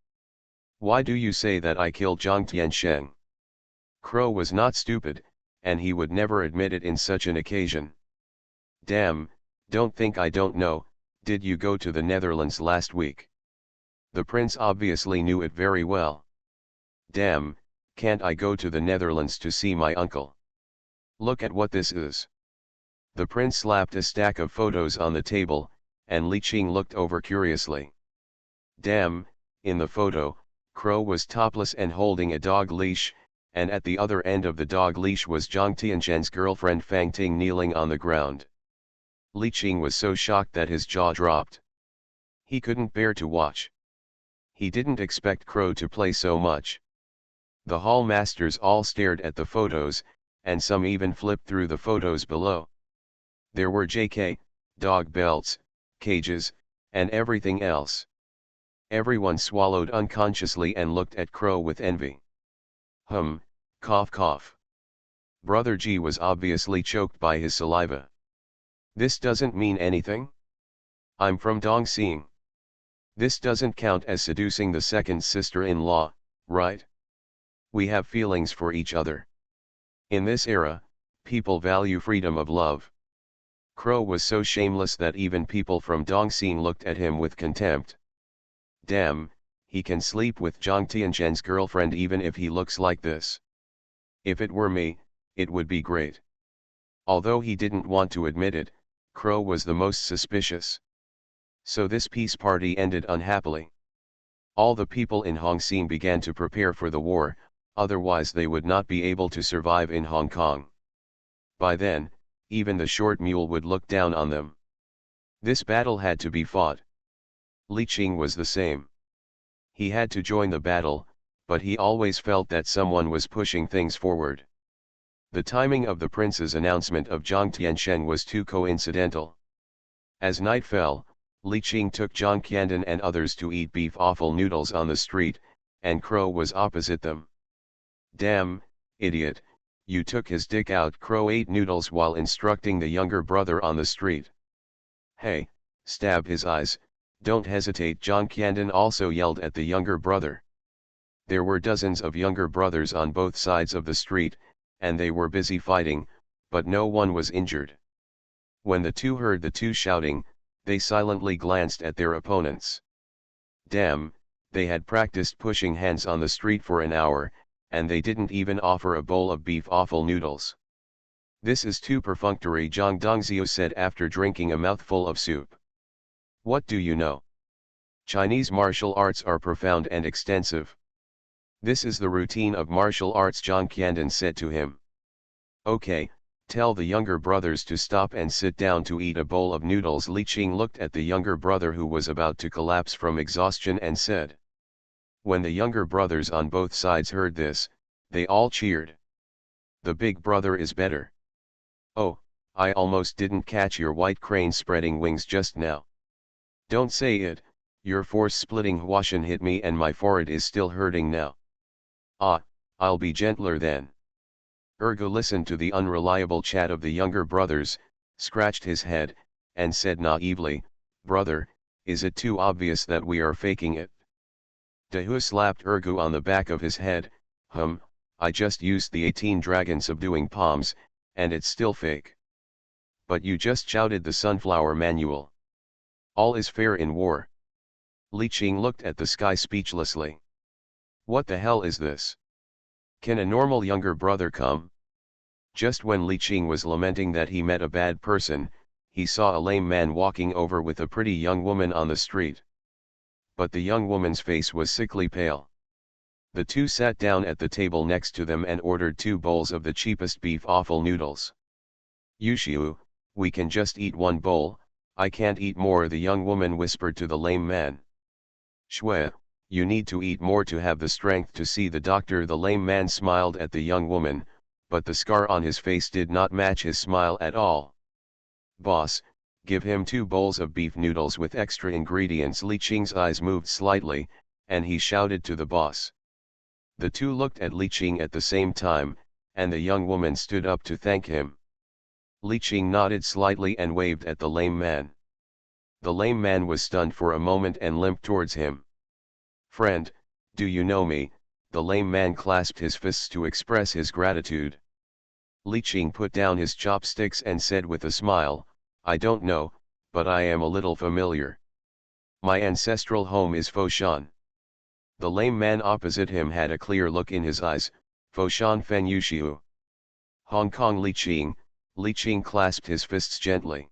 S1: Why do you say that I killed Zhang Tiansheng? Crow was not stupid, and he would never admit it in such an occasion. Damn, don't think I don't know, did you go to the Netherlands last week? The prince obviously knew it very well. Damn, can't I go to the Netherlands to see my uncle? Look at what this is. The prince slapped a stack of photos on the table, and Li Qing looked over curiously. Damn, in the photo, Crow was topless and holding a dog leash, and at the other end of the dog leash was Zhang Tianzhen's girlfriend Fang Ting kneeling on the ground. Li Qing was so shocked that his jaw dropped. He couldn't bear to watch. He didn't expect Crow to play so much. The hall masters all stared at the photos, and some even flipped through the photos below. There were JK, dog belts, cages, and everything else. Everyone swallowed unconsciously and looked at Crow with envy. Cough cough. Brother G was obviously choked by his saliva. This doesn't mean anything? I'm from Dongxing. This doesn't count as seducing the second sister-in-law, right? We have feelings for each other. In this era, people value freedom of love. Crow was so shameless that even people from Dongxing looked at him with contempt. Damn, he can sleep with Zhang Tianzhen's girlfriend even if he looks like this. If it were me, it would be great. Although he didn't want to admit it, Crow was the most suspicious. So this peace party ended unhappily. All the people in Dongxing began to prepare for the war, otherwise they would not be able to survive in Hong Kong. By then, even the short mule would look down on them. This battle had to be fought. Li Qing was the same. He had to join the battle, but he always felt that someone was pushing things forward. The timing of the prince's announcement of Zhang Tiansheng was too coincidental. As night fell, Li Qing took Zhang Qiandan and others to eat beef offal noodles on the street, and Crow was opposite them. Damn, idiot, you took his dick out. Crow ate noodles while instructing the younger brother on the street. Hey, stab his eyes, don't hesitate. Zhang Qiandan also yelled at the younger brother. There were dozens of younger brothers on both sides of the street, and they were busy fighting, but no one was injured. When the two heard the two shouting, they silently glanced at their opponents. Damn, they had practiced pushing hands on the street for an hour, and they didn't even offer a bowl of beef offal noodles. This is too perfunctory, Zhang Dongzio said after drinking a mouthful of soup. What do you know? Chinese martial arts are profound and extensive. This is the routine of martial arts, Zhang Qiandan said to him. Okay, tell the younger brothers to stop and sit down to eat a bowl of noodles. Li Qing looked at the younger brother who was about to collapse from exhaustion and said. When the younger brothers on both sides heard this, they all cheered. The big brother is better. Oh, I almost didn't catch your white crane spreading wings just now. Don't say it, your force-splitting Huashan hit me and my forehead is still hurting now. Ah, I'll be gentler then. Ergo listened to the unreliable chat of the younger brothers, scratched his head, and said naively, Brother, is it too obvious that we are faking it? Dahu slapped Ergo on the back of his head. I just used the 18 dragon subduing palms, and it's still fake. But you just shouted the sunflower manual. All is fair in war. Li Qing looked at the sky speechlessly. What the hell is this? Can a normal younger brother come? Just when Li Qing was lamenting that he met a bad person, he saw a lame man walking over with a pretty young woman on the street. But the young woman's face was sickly pale. The two sat down at the table next to them and ordered 2 bowls of the cheapest beef offal noodles. Yushiu, we can just eat 1 bowl, I can't eat more, the young woman whispered to the lame man. Shui, you need to eat more to have the strength to see the doctor. The lame man smiled at the young woman, but the scar on his face did not match his smile at all. Boss, give him 2 bowls of beef noodles with extra ingredients. Li Qing's eyes moved slightly, and he shouted to the boss. The two looked at Li Qing at the same time, and the young woman stood up to thank him. Li Qing nodded slightly and waved at the lame man. The lame man was stunned for a moment and limped towards him. Friend, do you know me? The lame man clasped his fists to express his gratitude. Li Qing put down his chopsticks and said with a smile, I don't know, but I am a little familiar. My ancestral home is Foshan. The lame man opposite him had a clear look in his eyes. Foshan Fen Yushiu. Hong Kong. Li Qing clasped his fists gently.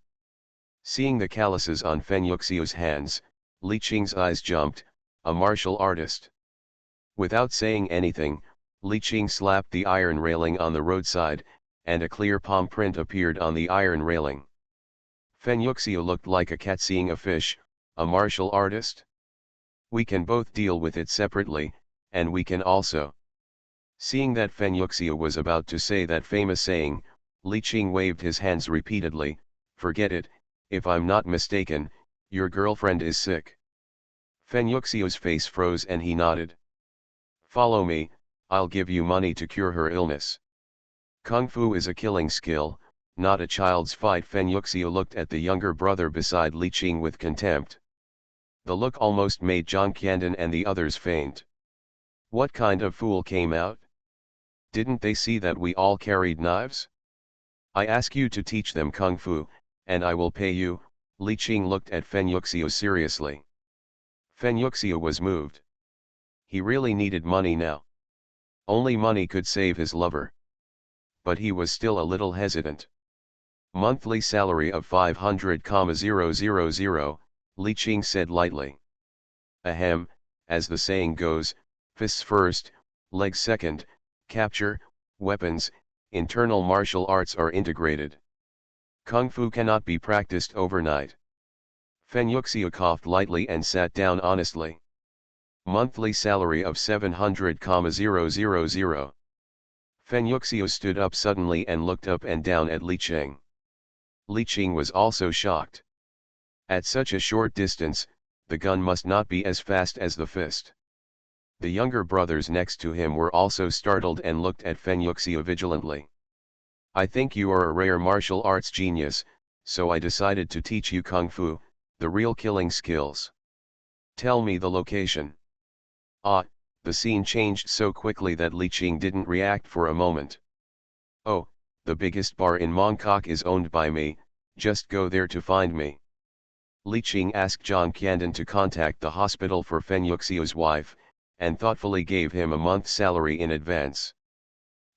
S1: Seeing the calluses on Fen Yuxiu's hands, Li Qing's eyes jumped, a martial artist. Without saying anything, Li Qing slapped the iron railing on the roadside, and a clear palm print appeared on the iron railing. Fen Yuxiu looked like a cat seeing a fish. A martial artist? We can both deal with it separately, and we can also. Seeing that Fen Yuxiu was about to say that famous saying, Li Qing waved his hands repeatedly. Forget it, if I'm not mistaken, your girlfriend is sick. Fen Yuxiu's face froze and he nodded. Follow me, I'll give you money to cure her illness. Kung Fu is a killing skill, not a child's fight. Fen Yuxiu looked at the younger brother beside Li Qing with contempt. The look almost made Zhang Qiandan and the others faint. What kind of fool came out? Didn't they see that we all carried knives? I ask you to teach them Kung Fu, and I will pay you. Li Qing looked at Fen Yuxiu seriously. Fen Yuxiu was moved. He really needed money now. Only money could save his lover. But he was still a little hesitant. Monthly salary of 500,000, Li Qing said lightly. Ahem, as the saying goes, fists first, legs second, capture, weapons, internal martial arts are integrated. Kung Fu cannot be practiced overnight. Fen Yuxiu coughed lightly and sat down honestly. Monthly salary of 700,000. Fen Yuxiu stood up suddenly and looked up and down at Li Qing. Li Qing was also shocked. At such a short distance, the gun must not be as fast as the fist. The younger brothers next to him were also startled and looked at Fen Yuxiu vigilantly. I think you are a rare martial arts genius, so I decided to teach you Kung Fu, the real killing skills. Tell me the location. Ah, the scene changed so quickly that Li Qing didn't react for a moment. Oh, the biggest bar in Mongkok is owned by me, just go there to find me. Li Qing asked Zhang Qiandan to contact the hospital for Fen Yuxiu's wife, and thoughtfully gave him a month's salary in advance.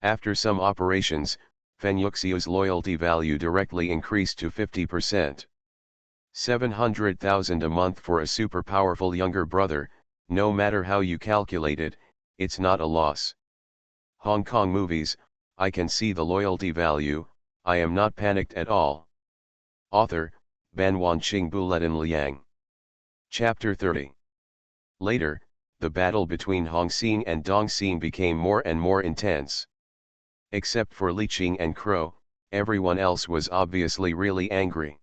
S1: After some operations, Fen Yuxiu's loyalty value directly increased to 50%. 700,000 a month for a super powerful younger brother, no matter how you calculate it, it's not a loss. Hong Kong movies, I can see the loyalty value, I am not panicked at all. Author, Ban Wanqing Buletin Liang. Chapter 30. Later, the battle between Hong Xing and Dong Xing became more and more intense. Except for Li Qing and Crow, everyone else was obviously really angry.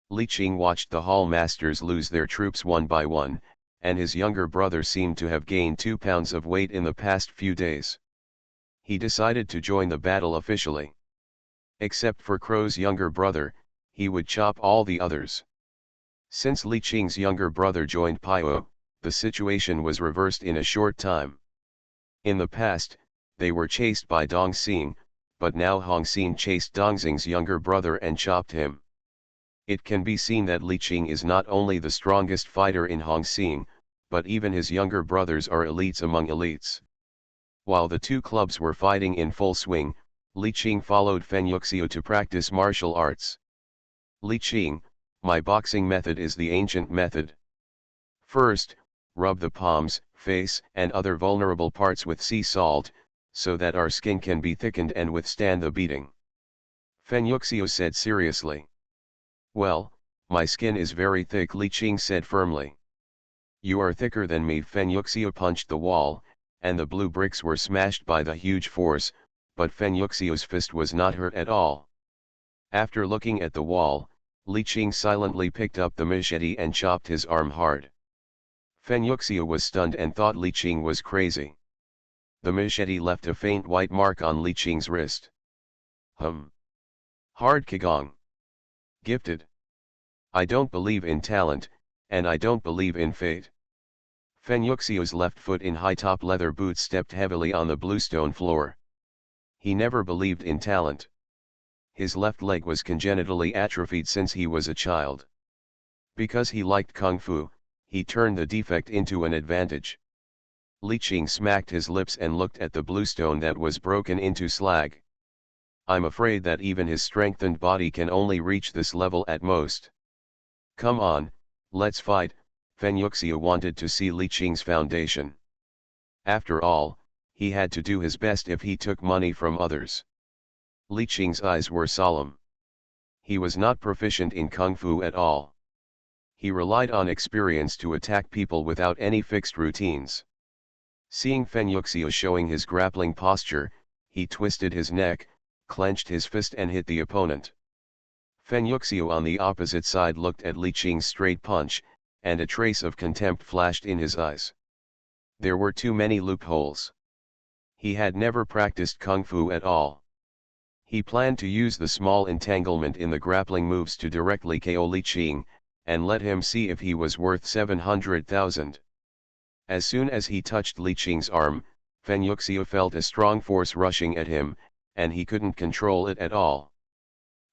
S1: Li Qing watched the Hall Masters lose their troops one by one, and his younger brother seemed to have gained 2 pounds of weight in the past few days. He decided to join the battle officially. Except for Crow's younger brother, he would chop all the others. Since Li Qing's younger brother joined Pio, the situation was reversed in a short time. In the past, they were chased by Dong Xing, but now Hong Xing chased Dong Xing's younger brother and chopped him. It can be seen that Li Qing is not only the strongest fighter in Hongxing, but even his younger brothers are elites among elites. While the two clubs were fighting in full swing, Li Qing followed Feng Yuxiu to practice martial arts. Li Qing, my boxing method is the ancient method. First, rub the palms, face, and other vulnerable parts with sea salt, so that our skin can be thickened and withstand the beating. Feng Yuxiu said seriously. Well, my skin is very thick, Li Qing said firmly. You are thicker than me. Feng Yuxiu punched the wall, and the blue bricks were smashed by the huge force, but Feng Yuxiu's fist was not hurt at all. After looking at the wall, Li Qing silently picked up the machete and chopped his arm hard. Feng Yuxiu was stunned and thought Li Qing was crazy. The machete left a faint white mark on Li Qing's wrist. Hard Qigong. Gifted. I don't believe in talent, and I don't believe in fate. Feng Yuxiu's left foot in high-top leather boots stepped heavily on the bluestone floor. He never believed in talent. His left leg was congenitally atrophied since he was a child. Because he liked kung fu, he turned the defect into an advantage. Li Qing smacked his lips and looked at the bluestone that was broken into slag. I'm afraid that even his strengthened body can only reach this level at most. Come on, let's fight. Feng Yuxiu wanted to see Li Qing's foundation. After all, he had to do his best if he took money from others. Li Qing's eyes were solemn. He was not proficient in kung fu at all. He relied on experience to attack people without any fixed routines. Seeing Feng Yuxiu showing his grappling posture, he twisted his neck, clenched his fist and hit the opponent. Feng Yuxiu on the opposite side looked at Li Qing's straight punch, and a trace of contempt flashed in his eyes. There were too many loopholes. He had never practiced kung fu at all. He planned to use the small entanglement in the grappling moves to directly KO Li Qing, and let him see if he was worth 700,000. As soon as he touched Li Qing's arm, Feng Yuxiu felt a strong force rushing at him, and he couldn't control it at all.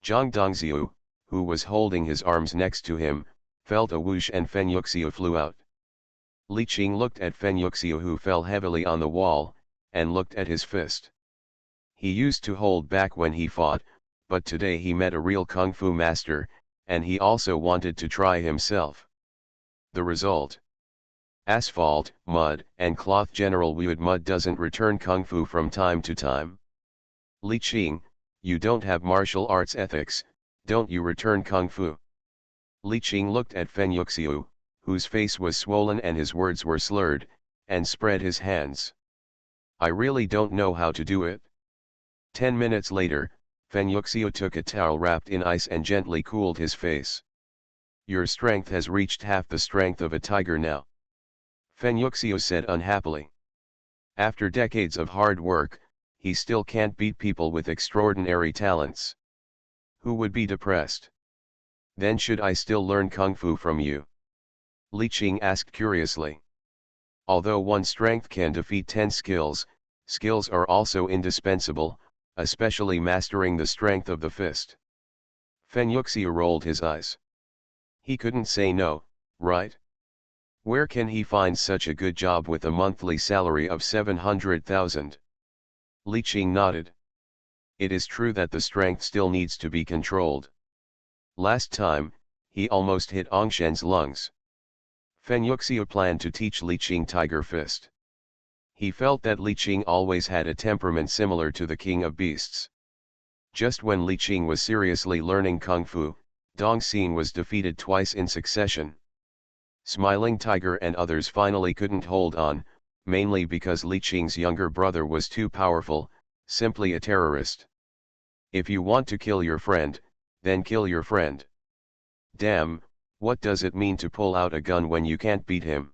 S1: Zhang Dongxiu, who was holding his arms next to him, felt a whoosh and Feng Yuxiu flew out. Li Qing looked at Feng Yuxiu, who fell heavily on the wall, and looked at his fist. He used to hold back when he fought, but today he met a real kung fu master, and he also wanted to try himself. The result: asphalt, mud, and cloth. General Wood mud doesn't return kung fu from time to time. Li Qing, you don't have martial arts ethics, don't you return kung fu? Li Qing looked at Feng Yuxiu, whose face was swollen and his words were slurred, and spread his hands. I really don't know how to do it. 10 minutes later, Feng Yuxiu took a towel wrapped in ice and gently cooled his face. Your strength has reached half the strength of a tiger now. Feng Yuxiu said unhappily. After decades of hard work, he still can't beat people with extraordinary talents. Who would be depressed? Then should I still learn kung fu from you? Li Qing asked curiously. Although one strength can defeat 10 skills, skills are also indispensable, especially mastering the strength of the fist. Feng Yuxiu rolled his eyes. He couldn't say no, right? Where can he find such a good job with a monthly salary of 700,000? Li Qing nodded. It is true that the strength still needs to be controlled. Last time, he almost hit Angshen's lungs. Feng Yuxiu planned to teach Li Qing Tiger Fist. He felt that Li Qing always had a temperament similar to the King of Beasts. Just when Li Qing was seriously learning Kung Fu, Dong Xin was defeated twice in succession. Smiling Tiger and others finally couldn't hold on, mainly because Li Qing's younger brother was too powerful, simply a terrorist. If you want to kill your friend, then kill your friend. Damn, what does it mean to pull out a gun when you can't beat him?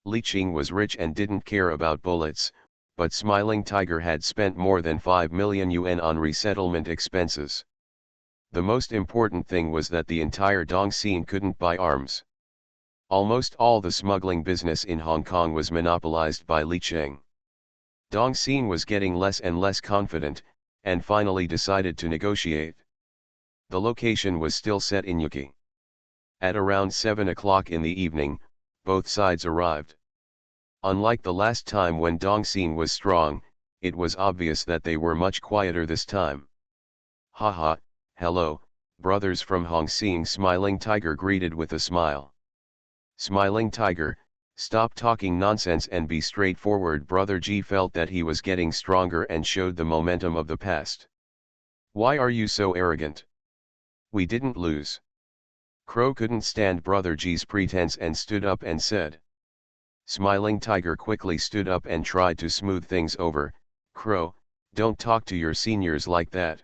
S1: Li Qing was rich and didn't care about bullets, but Smiling Tiger had spent more than 5 million yuan on resettlement expenses. The most important thing was that the entire Dong Xin couldn't buy arms. Almost all the smuggling business in Hong Kong was monopolized by Li Qing. Dong Xin was getting less and less confident, and finally decided to negotiate. The location was still set in Yuki. At around 7 o'clock in the evening, both sides arrived. Unlike the last time when Dongxing was strong, it was obvious that they were much quieter this time. Haha, hello, brothers from Hongxing. Smiling Tiger greeted with a smile. Smiling Tiger, stop talking nonsense and be straightforward. Brother G felt that he was getting stronger and showed the momentum of the past. Why are you so arrogant? We didn't lose. Crow couldn't stand Brother G's pretense and stood up and said. Smiling Tiger quickly stood up and tried to smooth things over. Crow, don't talk to your seniors like that.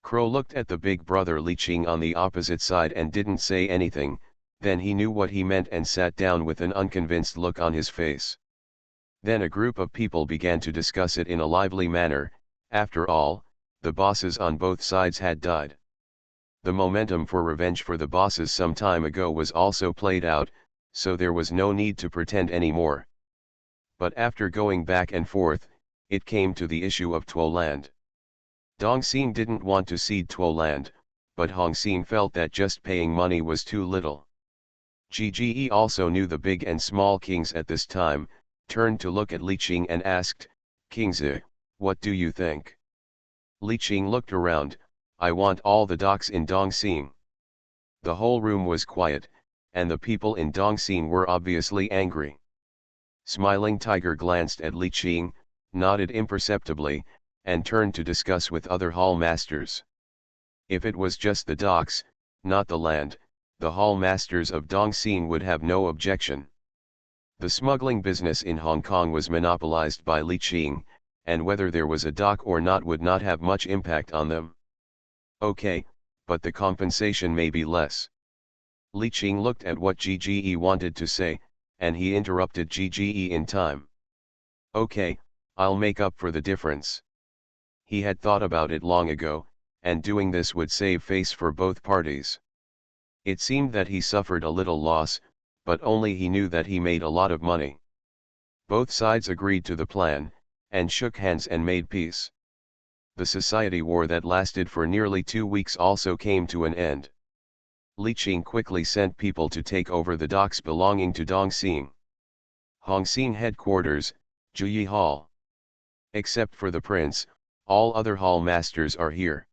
S1: Crow looked at the big brother Li Qing on the opposite side and didn't say anything. Then he knew what he meant and sat down with an unconvinced look on his face. Then a group of people began to discuss it in a lively manner. After all, the bosses on both sides had died. The momentum for revenge for the bosses some time ago was also played out, so there was no need to pretend anymore. But after going back and forth, it came to the issue of Tuo land. Dongxing didn't want to cede Tuo land, but Hongxing felt that just paying money was too little. Gge also knew the big and small kings at this time, turned to look at Li Qing and asked, Kingzi, what do you think? Li Qing looked around. I want all the docks in Dongxing. The whole room was quiet, and the people in Dongxing were obviously angry. Smiling Tiger glanced at Li Qing, nodded imperceptibly, and turned to discuss with other hall masters. If it was just the docks, not the land, the hall masters of Dongxing would have no objection. The smuggling business in Hong Kong was monopolized by Li Qing, and whether there was a dock or not would not have much impact on them. Okay, but the compensation may be less. Li Qing looked at what Gge wanted to say, and he interrupted Gge in time. Okay, I'll make up for the difference. He had thought about it long ago, and doing this would save face for both parties. It seemed that he suffered a little loss, but only he knew that he made a lot of money. Both sides agreed to the plan, and shook hands and made peace. The society war that lasted for nearly 2 weeks also came to an end. Li Qing quickly sent people to take over the docks belonging to Dongxing. Hongxing headquarters, Juyi Hall. Except for the prince, all other hall masters are here.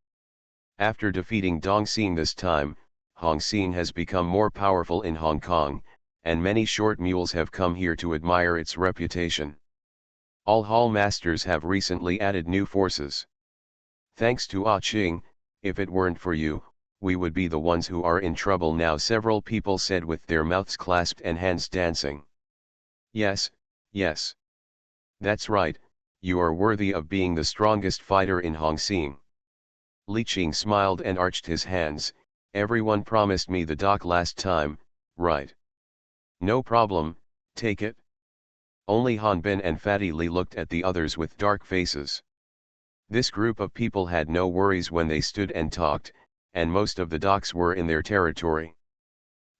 S1: After defeating Dongxing this time, Hongxing has become more powerful in Hong Kong, and many short mules have come here to admire its reputation. All hall masters have recently added new forces. Thanks to Ah Qing, if it weren't for you, we would be the ones who are in trouble now, several people said with their mouths clasped and hands dancing. Yes, yes. That's right, you are worthy of being the strongest fighter in Hongxing. Li Qing smiled and arched his hands. Everyone promised me the dock last time, right? No problem, take it. Only Han Bin and Fatty Li looked at the others with dark faces. This group of people had no worries when they stood and talked, and most of the docks were in their territory.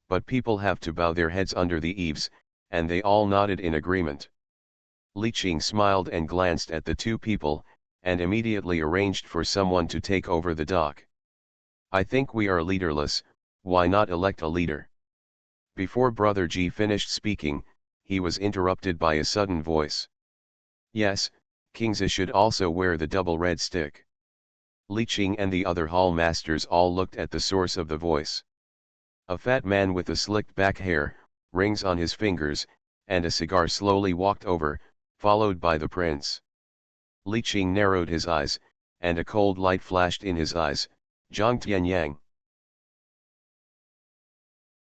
S1: But people have to bow their heads under the eaves, and they all nodded in agreement. Li Qing smiled and glanced at the two people, and immediately arranged for someone to take over the dock. I think we are leaderless, why not elect a leader? Before Brother G finished speaking, he was interrupted by a sudden voice. Yes, Kingzi should also wear the double red stick. Li Qing and the other hall masters all looked at the source of the voice. A fat man with a slicked back hair, rings on his fingers, and a cigar slowly walked over, followed by the prince. Li Qing narrowed his eyes, and a cold light flashed in his eyes. Zhang Tianyang.